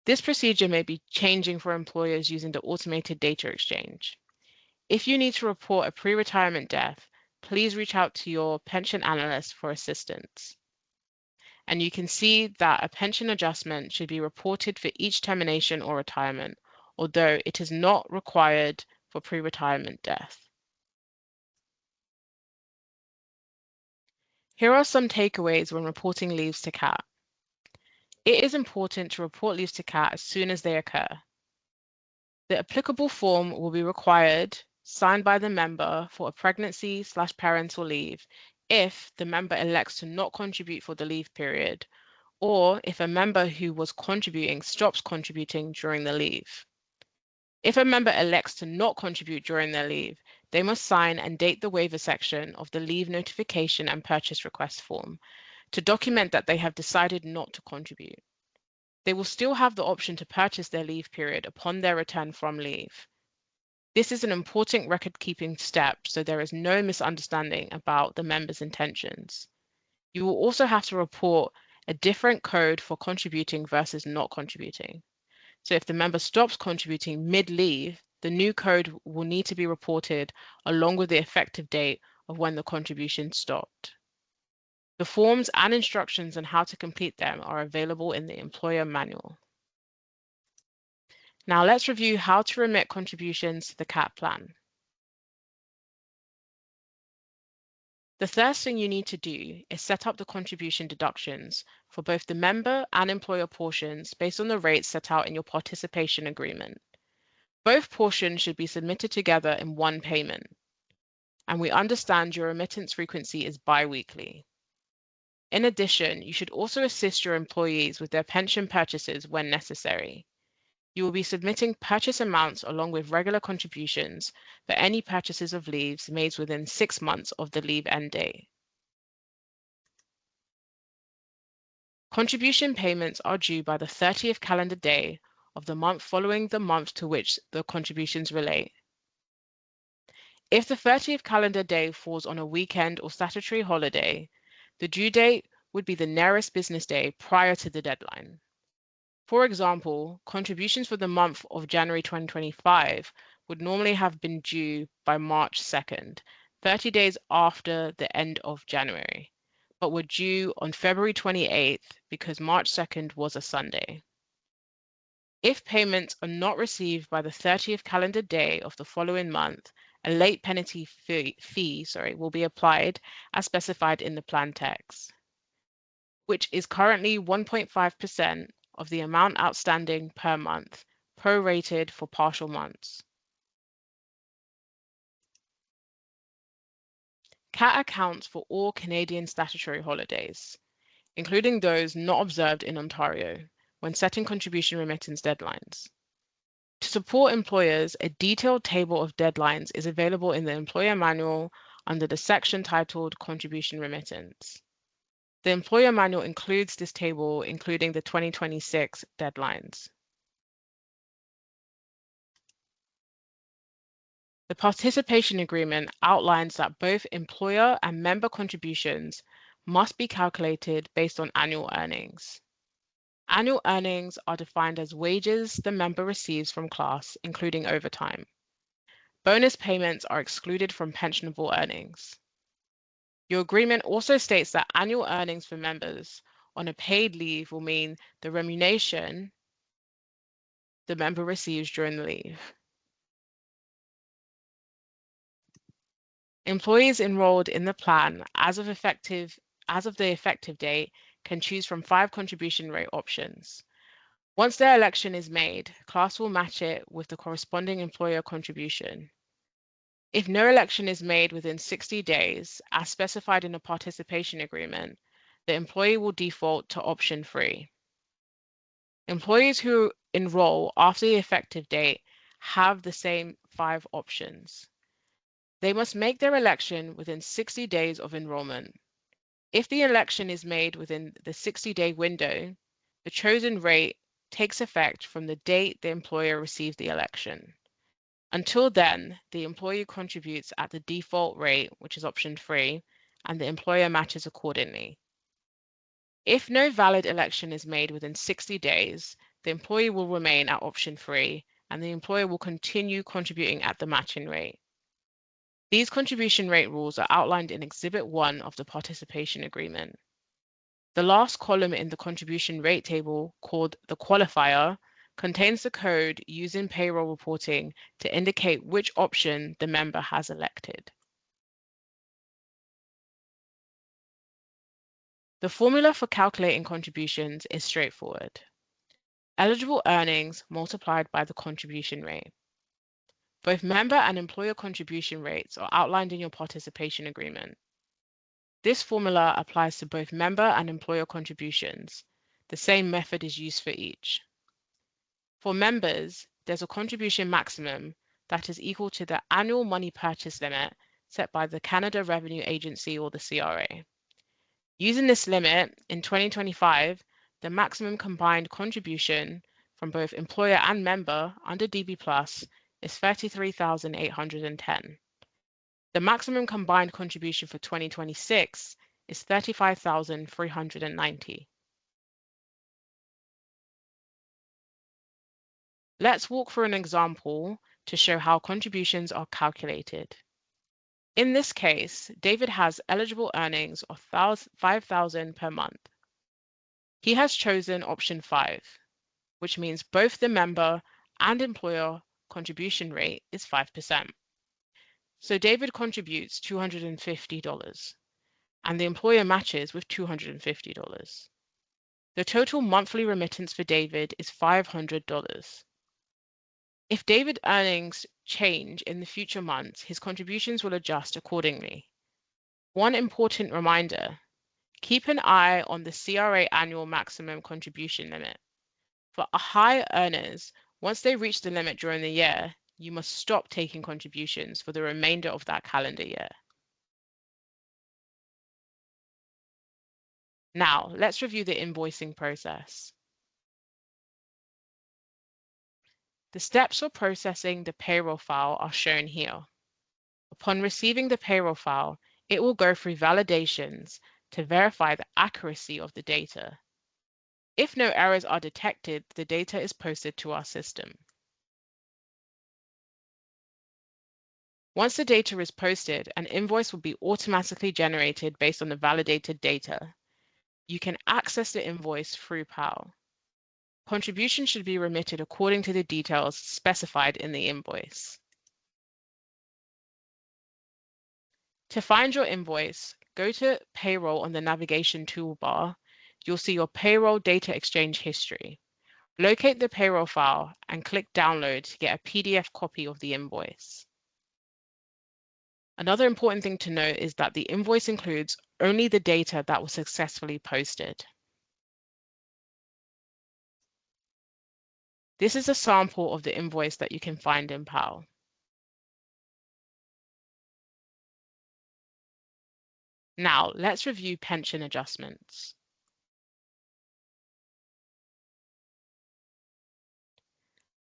This procedure may be changing for employers using the automated data exchange. If you need to report a pre-retirement death, please reach out to your pension analyst for assistance. And you can see that a pension adjustment should be reported for each termination or retirement, although it is not required for pre-retirement death. Here are some takeaways when reporting leaves to CAAT. It is important to report leaves to CAAT as soon as they occur. The applicable form will be required, signed by the member for a pregnancy/parental leave if the member elects to not contribute for the leave period, or if a member who was contributing stops contributing during the leave. If a member elects to not contribute during their leave, they must sign and date the waiver section of the leave notification and purchase request form to document that they have decided not to contribute. They will still have the option to purchase their leave period upon their return from leave. This is an important record-keeping step, so there is no misunderstanding about the member's intentions. You will also have to report a different code for contributing versus not contributing. So if the member stops contributing mid-leave, the new code will need to be reported along with the effective date of when the contribution stopped. The forms and instructions on how to complete them are available in the employer manual. Now let's review how to remit contributions to the CAAT plan. The first thing you need to do is set up the contribution deductions for both the member and employer portions based on the rates set out in your participation agreement. Both portions should be submitted together in one payment, and we understand your remittance frequency is bi-weekly. In addition, you should also assist your employees with their pension purchases when necessary. You will be submitting purchase amounts along with regular contributions for any purchases of leaves made within 6 months of the leave end date. Contribution payments are due by the 30th calendar day of the month following the month to which the contributions relate. If the 30th calendar day falls on a weekend or statutory holiday, the due date would be the nearest business day prior to the deadline. For example, contributions for the month of January 2025 would normally have been due by March 2nd, 30 days after the end of January, but were due on February 28th because March 2nd was a Sunday. If payments are not received by the 30th calendar day of the following month, a late penalty fee will be applied as specified in the plan text, which is currently 1.5% of the amount outstanding per month, prorated for partial months. CAAT accounts for all Canadian statutory holidays, including those not observed in Ontario, when setting contribution remittance deadlines. To support employers, a detailed table of deadlines is available in the employer manual under the section titled Contribution Remittance. The employer manual includes this table, including the 2026 deadlines. The participation agreement outlines that both employer and member contributions must be calculated based on annual earnings. Annual earnings are defined as wages the member receives from class, including overtime. Bonus payments are excluded from pensionable earnings. Your agreement also states that annual earnings for members on a paid leave will mean the remuneration the member receives during the leave. Employees enrolled in the plan as of the effective date can choose from 5 contribution rate options. Once their election is made, class will match it with the corresponding employer contribution. If no election is made within 60 days, as specified in a participation agreement, the employee will default to option 3. Employees who enroll after the effective date have the same 5 options. They must make their election within 60 days of enrollment. If the election is made within the 60-day window, the chosen rate takes effect from the date the employer received the election. Until then, the employee contributes at the default rate, which is option 3, and the employer matches accordingly. If no valid election is made within 60 days, the employee will remain at option 3, and the employer will continue contributing at the matching rate. These contribution rate rules are outlined in Exhibit 1 of the participation agreement. The last column in the contribution rate table, called the qualifier, contains the code used in payroll reporting to indicate which option the member has elected. The formula for calculating contributions is straightforward. Eligible earnings multiplied by the contribution rate. Both member and employer contribution rates are outlined in your participation agreement. This formula applies to both member and employer contributions. The same method is used for each. For members, there's a contribution maximum that is equal to the annual money purchase limit set by the Canada Revenue Agency or the CRA. Using this limit, in 2025, the maximum combined contribution from both employer and member under DB Plus is $33,810. The maximum combined contribution for 2026 is $35,390. Let's walk through an example to show how contributions are calculated. In this case, David has eligible earnings of $5,000 per month. He has chosen option 5, which means both the member and employer contribution rate is 5%. So David contributes $250 and the employer matches with $250. The total monthly remittance for David is $500. If David's earnings change in the future months, his contributions will adjust accordingly. One important reminder, keep an eye on the CRA annual maximum contribution limit. For high earners, once they reach the limit during the year, you must stop taking contributions for the remainder of that calendar year. Now, let's review the invoicing process. The steps for processing the payroll file are shown here. Upon receiving the payroll file, it will go through validations to verify the accuracy of the data. If no errors are detected, the data is posted to our system. Once the data is posted, an invoice will be automatically generated based on the validated data. You can access the invoice through PAL. Contribution should be remitted according to the details specified in the invoice. To find your invoice, go to Payroll on the navigation toolbar. You'll see your payroll data exchange history. Locate the payroll file and click Download to get a PDF copy of the invoice. Another important thing to note is that the invoice includes only the data that was successfully posted. This is a sample of the invoice that you can find in PAL. Now, let's review pension adjustments.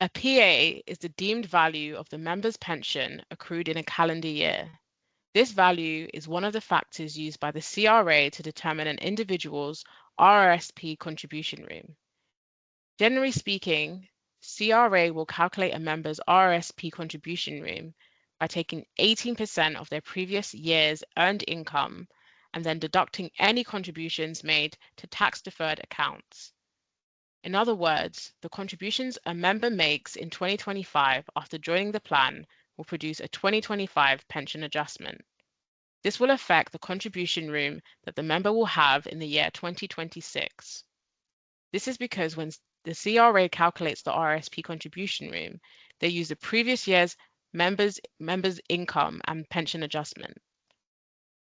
A PA is the deemed value of the member's pension accrued in a calendar year. This value is one of the factors used by the CRA to determine an individual's RRSP contribution room. Generally speaking, CRA will calculate a member's RRSP contribution room by taking 18% of their previous year's earned income and then deducting any contributions made to tax-deferred accounts. In other words, the contributions a member makes in 2025 after joining the plan will produce a 2025 pension adjustment. This will affect the contribution room that the member will have in the year 2026. This is because when the CRA calculates the RSP contribution room, they use the previous year's members' income and pension adjustment.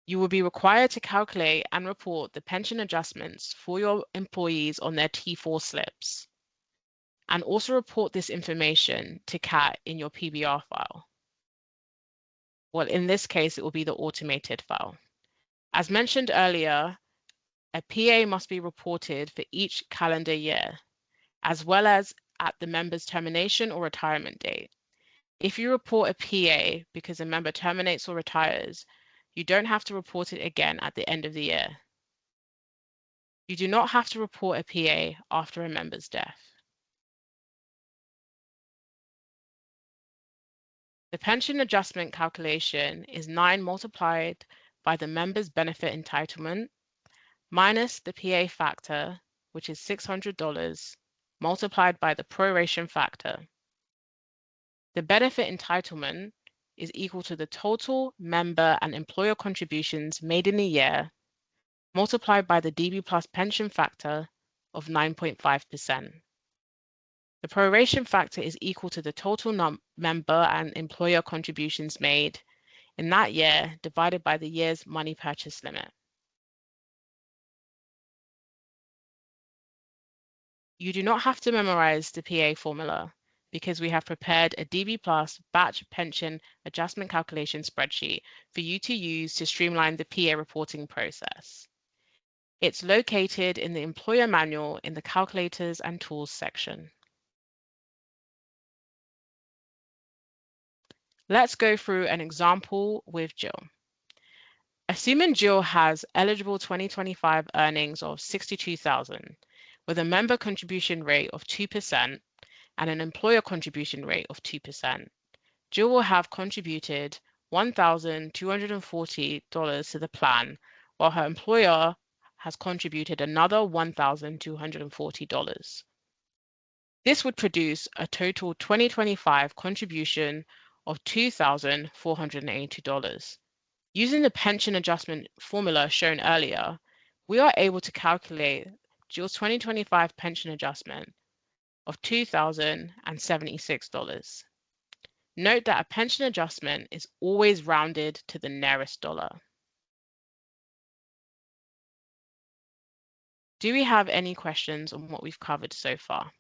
You will be required to calculate and report the pension adjustments for your employees on their T4 slips, and also report this information to CAAT in your PBR file. Well, in this case, it will be the automated file. As mentioned earlier, a PA must be reported for each calendar year, as well as at the member's termination or retirement date. If you report a PA because a member terminates or retires, you don't have to report it again at the end of the year. You do not have to report a PA after a member's death. The pension adjustment calculation is 9 multiplied by the member's benefit entitlement minus the PA factor, which is $600, multiplied by the proration factor. The benefit entitlement is equal to the total member and employer contributions made in a year multiplied by the DB plus pension factor of 9.5%. The proration factor is equal to the total member and employer contributions made in that year divided by the year's money purchase limit. You do not have to memorize the PA formula because we have prepared a DB Plus batch pension adjustment calculation spreadsheet for you to use to streamline the PA reporting process. It's located in the employer manual in the calculators and tools section. Let's go through an example with Jill. Assuming Jill has eligible 2025 earnings of $62,000 with a member contribution rate of 2% and an employer contribution rate of 2%, Jill will have contributed $1,240 to the plan, while her employer has contributed another $1,240. This would produce a total 2025 contribution of $2,480. Using the pension adjustment formula shown earlier, we are able to calculate Jill's 2025 pension adjustment of $2,076. Note that a pension adjustment is always rounded to the nearest dollar. Do we have any questions on what we've covered so far?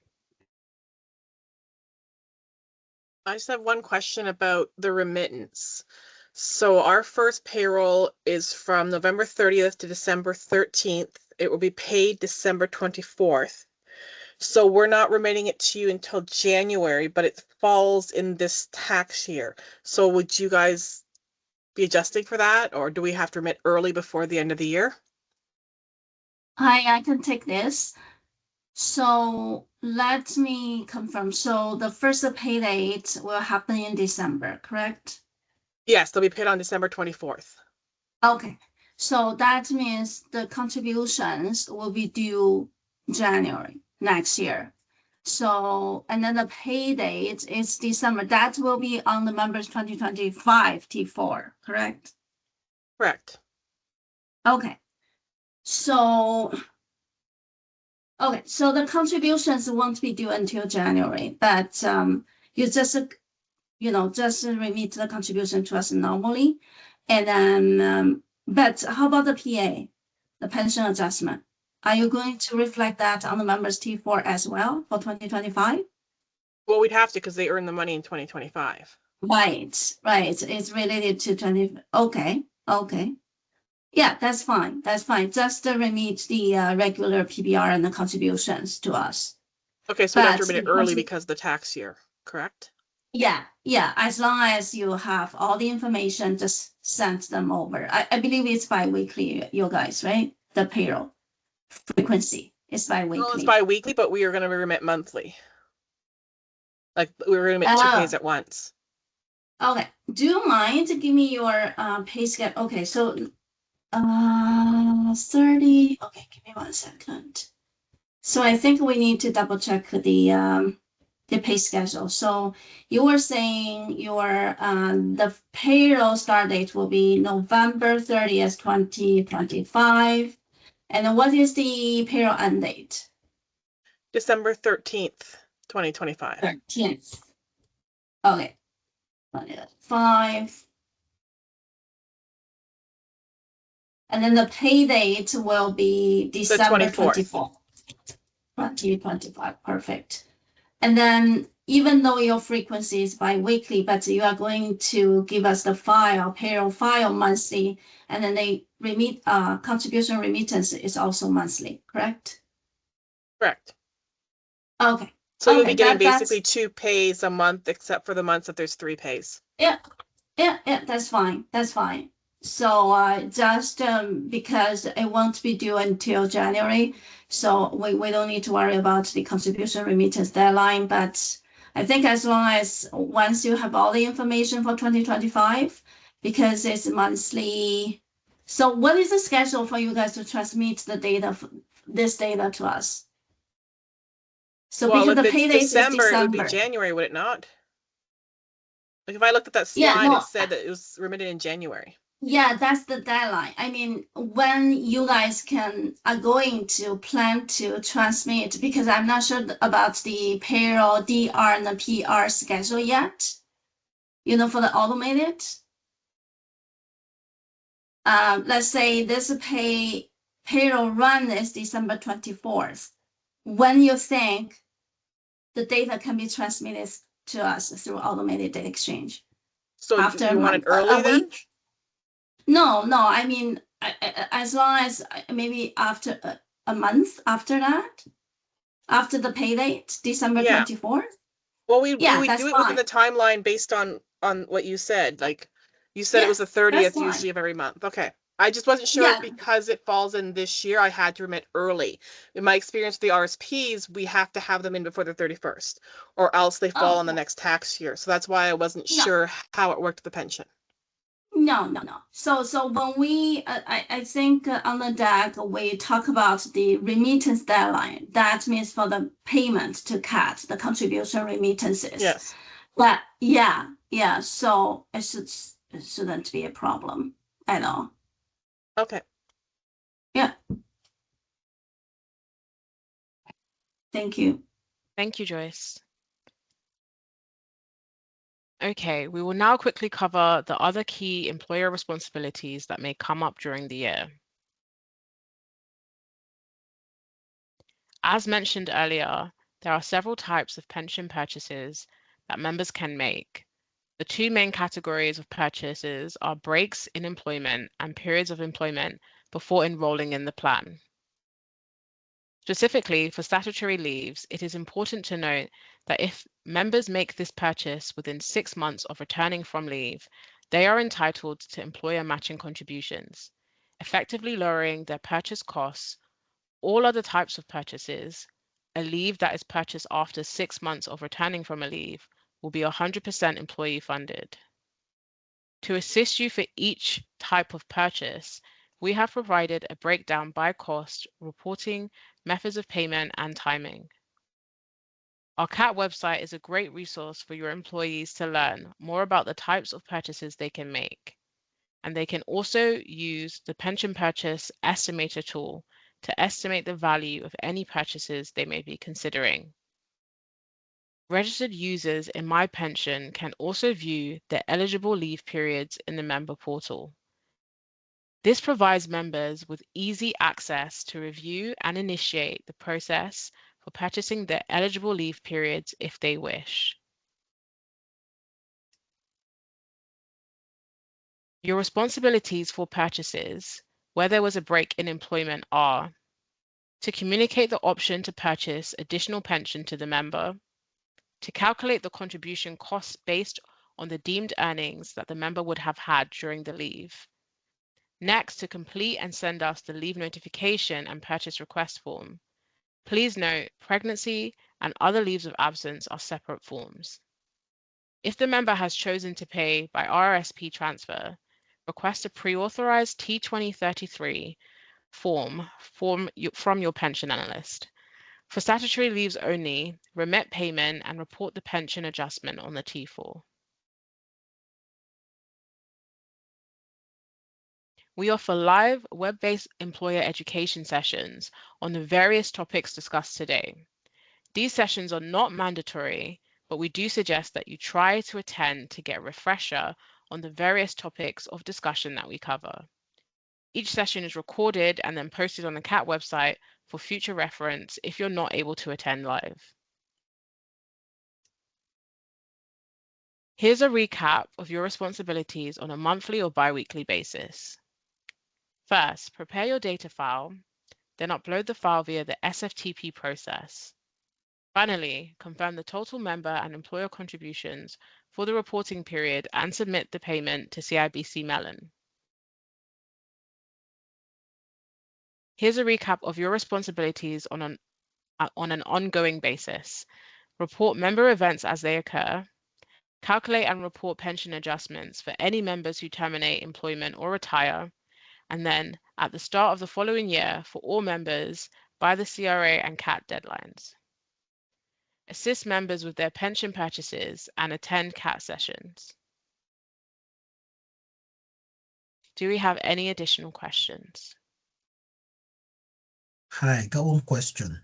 I just have one question about the remittance. So our first payroll is from November 30th to December 13th. It will be paid December 24th. So we're not remitting it to you until January, but it falls in this tax year. So would you guys be adjusting for that, or do we have to remit early before the end of the year? I can take this. So let me confirm. So the first pay date will happen in December, correct? Yes, they'll be paid on December 24th. Okay, so that means the contributions will be due January next year. So, and then the pay date is December. That will be on the members 2025 T4, correct? Correct. Okay. So the contributions won't be due until January, but you just just remit the contribution to us normally, and then but how about the PA, the pension adjustment? Are you going to reflect that on the members T4 as well for 2025? Well, we'd have to because they earn the money in 2025. Right. It's related to 20. Okay. Yeah, that's fine. Just remit the regular PBR and the contributions to us. Okay, so we have to But remit it early because of the tax year, correct? Yeah. As long as you have all the information, just send them over. I believe it's bi-weekly, you guys, right? The payroll frequency is bi-weekly. Well, it's bi-weekly, but we are going to remit monthly. Like we were going to remit 2 pays at once. Okay. Do you mind to give me your pay schedule? Okay, so 30. Okay, give me 1 second. So I think we need to double check the pay schedule. So you were saying your the payroll start date will be November 30th, 2025. And then what is the payroll end date? December 13th, 2025. 13th. Okay. 5. And then the pay date will be December 24th. 2025. Perfect. And then even though your frequency is bi-weekly, but you are going to give us the payroll file monthly, and then they contribution remittance is also monthly, correct? Correct. Okay. So you'll be getting basically 2 pays a month, except for the months that there's 3 pays. Yeah, that's fine. So just because it won't be due until January, so we don't need to worry about the contribution remittance deadline. But I think as long as once you have all the information for 2025, because it's monthly. So what is the schedule for you guys to transmit the data, this data to us? So well, because if the pay date is December, it would be January, would it not? Like if I looked at that slide, it said that it was remitted in January. Yeah, that's the deadline. I mean, when you guys are going to plan to transmit, because I'm not sure about the payroll DR and the PR schedule yet, for the automated. Let's say this payroll run is December 24th. When you think the data can be transmitted to us through automated data exchange? So After you a want month, it early a then? week? No, I mean, as long as maybe after a month after that, after the pay date, December Yeah. 24th. Well, we Yeah, would that's do it within fine. the timeline based on what you said. Like you said, it Yeah, was the that's 30th fine. usually of every month. Okay. I just wasn't sure Yeah. if because it falls in this year, I had to remit early. In my experience with the RSPs, we have to have them in before the 31st, or else they fall on the next tax year. So that's why I wasn't No. sure how it worked with the pension. No. So when we, I think on the deck, we talk about the remittance deadline. That means for the payment to CAAT, the contribution remittances. Yes. But yeah. So it shouldn't be a problem at all. Okay. Yeah. Thank you. Thank you, Joyce. Okay, we will now quickly cover the other key employer responsibilities that may come up during the year. As mentioned earlier, there are several types of pension purchases that members can make. The two main categories of purchases are breaks in employment and periods of employment before enrolling in the plan. Specifically for statutory leaves, it is important to note that if members make this purchase within 6 months of returning from leave, they are entitled to employer matching contributions, effectively lowering their purchase costs. All other types of purchases, a leave that is purchased after 6 months of returning from a leave, will be 100% employee funded. To assist you for each type of purchase, we have provided a breakdown by cost, reporting, methods of payment, and timing. Our CAAT website is a great resource for your employees to learn more about the types of purchases they can make. And they can also use the pension purchase estimator tool to estimate the value of any purchases they may be considering. Registered users in My Pension can also view their eligible leave periods in the member portal. This provides members with easy access to review and initiate the process for purchasing their eligible leave periods if they wish. Your responsibilities for purchases, where there was a break in employment, are to communicate the option to purchase additional pension to the member, to calculate the contribution costs based on the deemed earnings that the member would have had during the leave. Next, to complete and send us the leave notification and purchase request form. Please note, pregnancy and other leaves of absence are separate forms. If the member has chosen to pay by RRSP transfer, request a pre-authorized T2033 form from your pension analyst. For statutory leaves only, remit payment and report the pension adjustment on the T4. We offer live web-based employer education sessions on the various topics discussed today. These sessions are not mandatory, but we do suggest that you try to attend to get a refresher on the various topics of discussion that we cover. Each session is recorded and then posted on the CAAT website for future reference if you're not able to attend live. Here's a recap of your responsibilities on a monthly or bi-weekly basis. First, prepare your data file, then upload the file via the SFTP process. Finally, confirm the total member and employer contributions for the reporting period and submit the payment to CIBC Mellon. Here's a recap of your responsibilities on an ongoing basis. Report member events as they occur. Calculate and report pension adjustments for any members who terminate employment or retire. And then, at the start of the following year, for all members by the CRA and CAAT deadlines. Assist members with their pension purchases and attend CAAT sessions. Do we have any additional questions? Hi, got one question.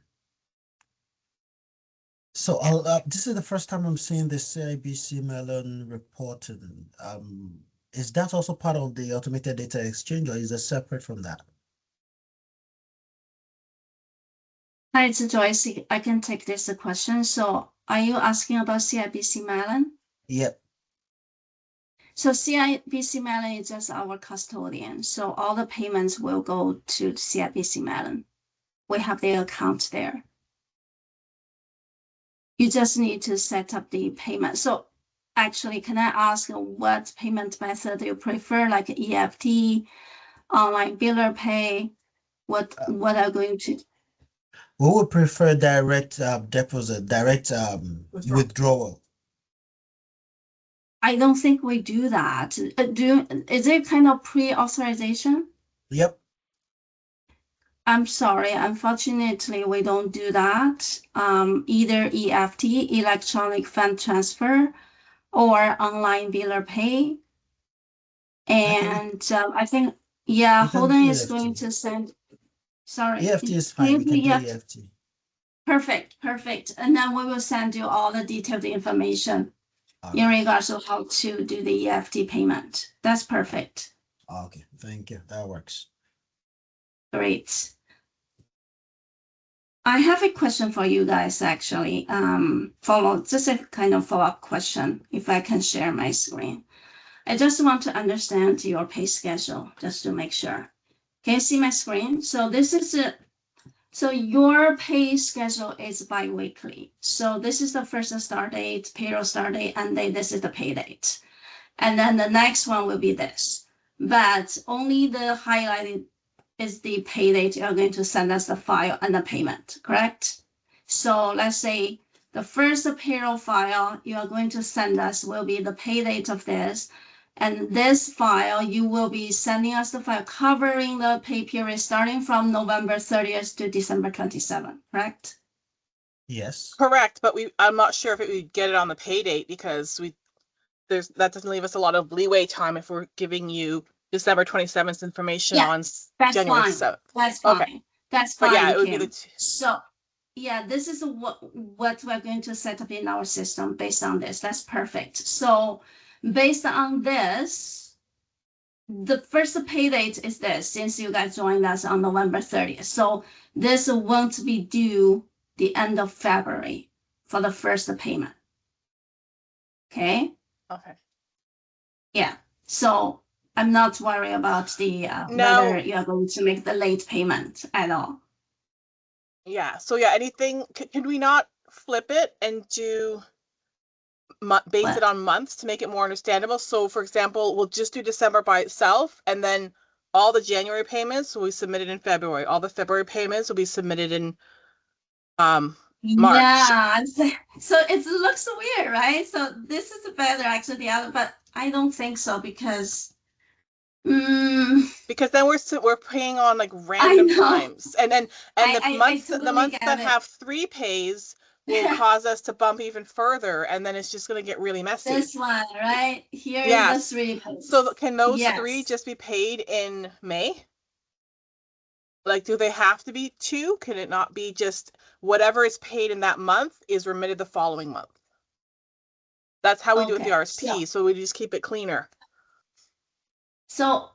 So this is the first time I'm seeing the CIBC Melon reporting. Is that also part of the automated data exchange, or is it separate from that? Hi, it's Joyce. I can take this question. So are you asking about CIBC Melon? Yep. So CIBC Melon is just our custodian. So all the payments will go to CIBC Melon. We have the account there. You just need to set up the payment. So actually, can I ask what payment method you prefer, like EFT, online biller pay? What are going to? We would prefer direct deposit, direct withdrawal. I don't think we do that. Is it kind of pre-authorization? Yep. I'm sorry, unfortunately, we don't do that. Either EFT, electronic fund transfer, or online biller pay. And I think, yeah, We can Holden do is EFT. going to send, sorry. EFT is fine. We can do EFT? EFT. Perfect. And then we will send you all the detailed information in Okay. regards to how to do the EFT payment. That's perfect. Okay. Thank you. That works. Great. I have a question for you guys, actually. Just a kind of follow-up question, if I can share my screen. I just want to understand your pay schedule, just to make sure. Can you see my screen? So this is so your pay schedule is bi-weekly. So this is the first start date, payroll start date, and then this is the pay date. And then the next one will be this. But only the highlighted is the pay date you're going to send us the file and the payment, correct? So let's say the first payroll file you are going to send us will be the pay date of this. And this file, you will be sending us the file covering the pay period starting from November 30th to December 27th, correct? Yes. Correct, but I'm not sure if it would get it on the pay date because that doesn't leave us a lot of leeway time if we're giving you December 27th information on That's January fine. 7th. That's fine. Okay. That's But fine, yeah, it would Kim. be the So yeah, this is what we're going to set up in our system based on this. That's perfect. So based on this, the first pay date is this, since you guys joined us on November 30th. So this won't be due the end of February for the first payment. Okay? Okay. Yeah. So I'm not worried about the No. whether you are going to make the late payment at all. Yeah. So yeah, anything, can we not flip it and do base it on months to make it more understandable? So for example, we'll just do December by itself, and then all the January payments will be submitted in February. All the February payments will be submitted in March. Yeah, so it looks weird, right? So this is better actually the other, but I don't think so because because then we're paying on like random times, and the months that have 3 pays will cause us to bump even further, and then it's just going to get really messy. This one, right? Here Yes. is the 3 pays. So can those 3 just be paid in May? Like, do they have to be 2? Can it not be just whatever is paid in that month is remitted the following month? That's how we do it with the RSP, so we just keep it cleaner. So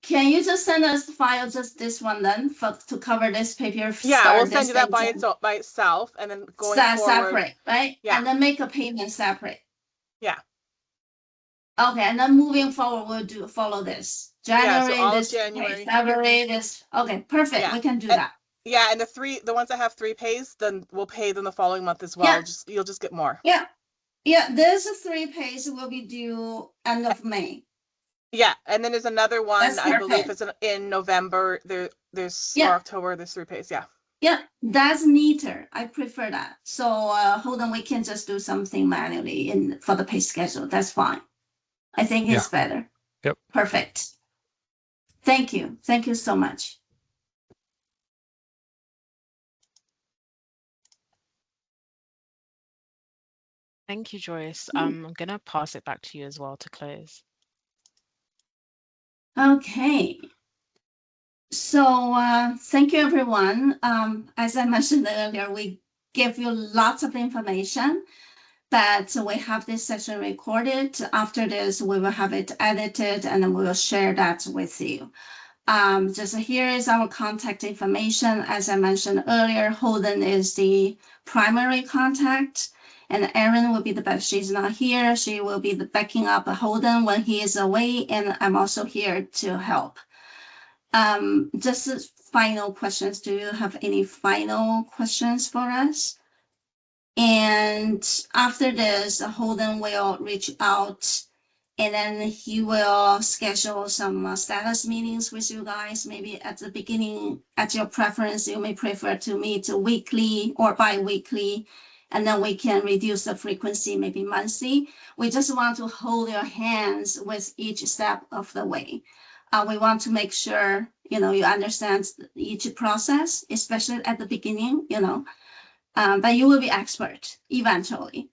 can you just send us the file, just this one then, to cover this paper? Yeah, we'll send you that by itself, and then going forward. Separate, right? Yeah. And then make a payment separate. Yeah. Okay, and then moving forward, we'll follow this. January, so all this January. February, this. Okay, perfect. Yeah. We can do that. Yeah, and the ones that have 3 pays, then we'll pay them the following month as well. Yeah. You'll just get more. Yeah. Yeah, there's 3 pays will be due end of May. Yeah, and then there's another one, That's I believe perfect. it's in November. There's or October, there's 3 pays. Yeah. Yeah, that's neater. I prefer that. So hold on, we can just do something manually for the pay schedule. That's fine. I think it's better. Yep. Perfect. Thank you. Thank you so much. Thank you, Joyce. I'm going to pass it back to you as well to close. Okay. So thank you, everyone. As I mentioned earlier, we give you lots of information, but we have this session recorded. After this, we will have it edited, and then we will share that with you. Just here is our contact information. As I mentioned earlier, Holden is the primary contact, and Erin will be the best. She's not here. She will be the backing up Holden when he is away, and I'm also here to help. Just final questions. Do you have any final questions for us? And after this, Holden will reach out, and then he will schedule some status meetings with you guys. Maybe at the beginning, at your preference, you may prefer to meet weekly or bi-weekly, and then we can reduce the frequency, maybe monthly. We just want to hold your hands with each step of the way. We want to make sure, you understand each process, especially at the beginning, but you will be expert eventually.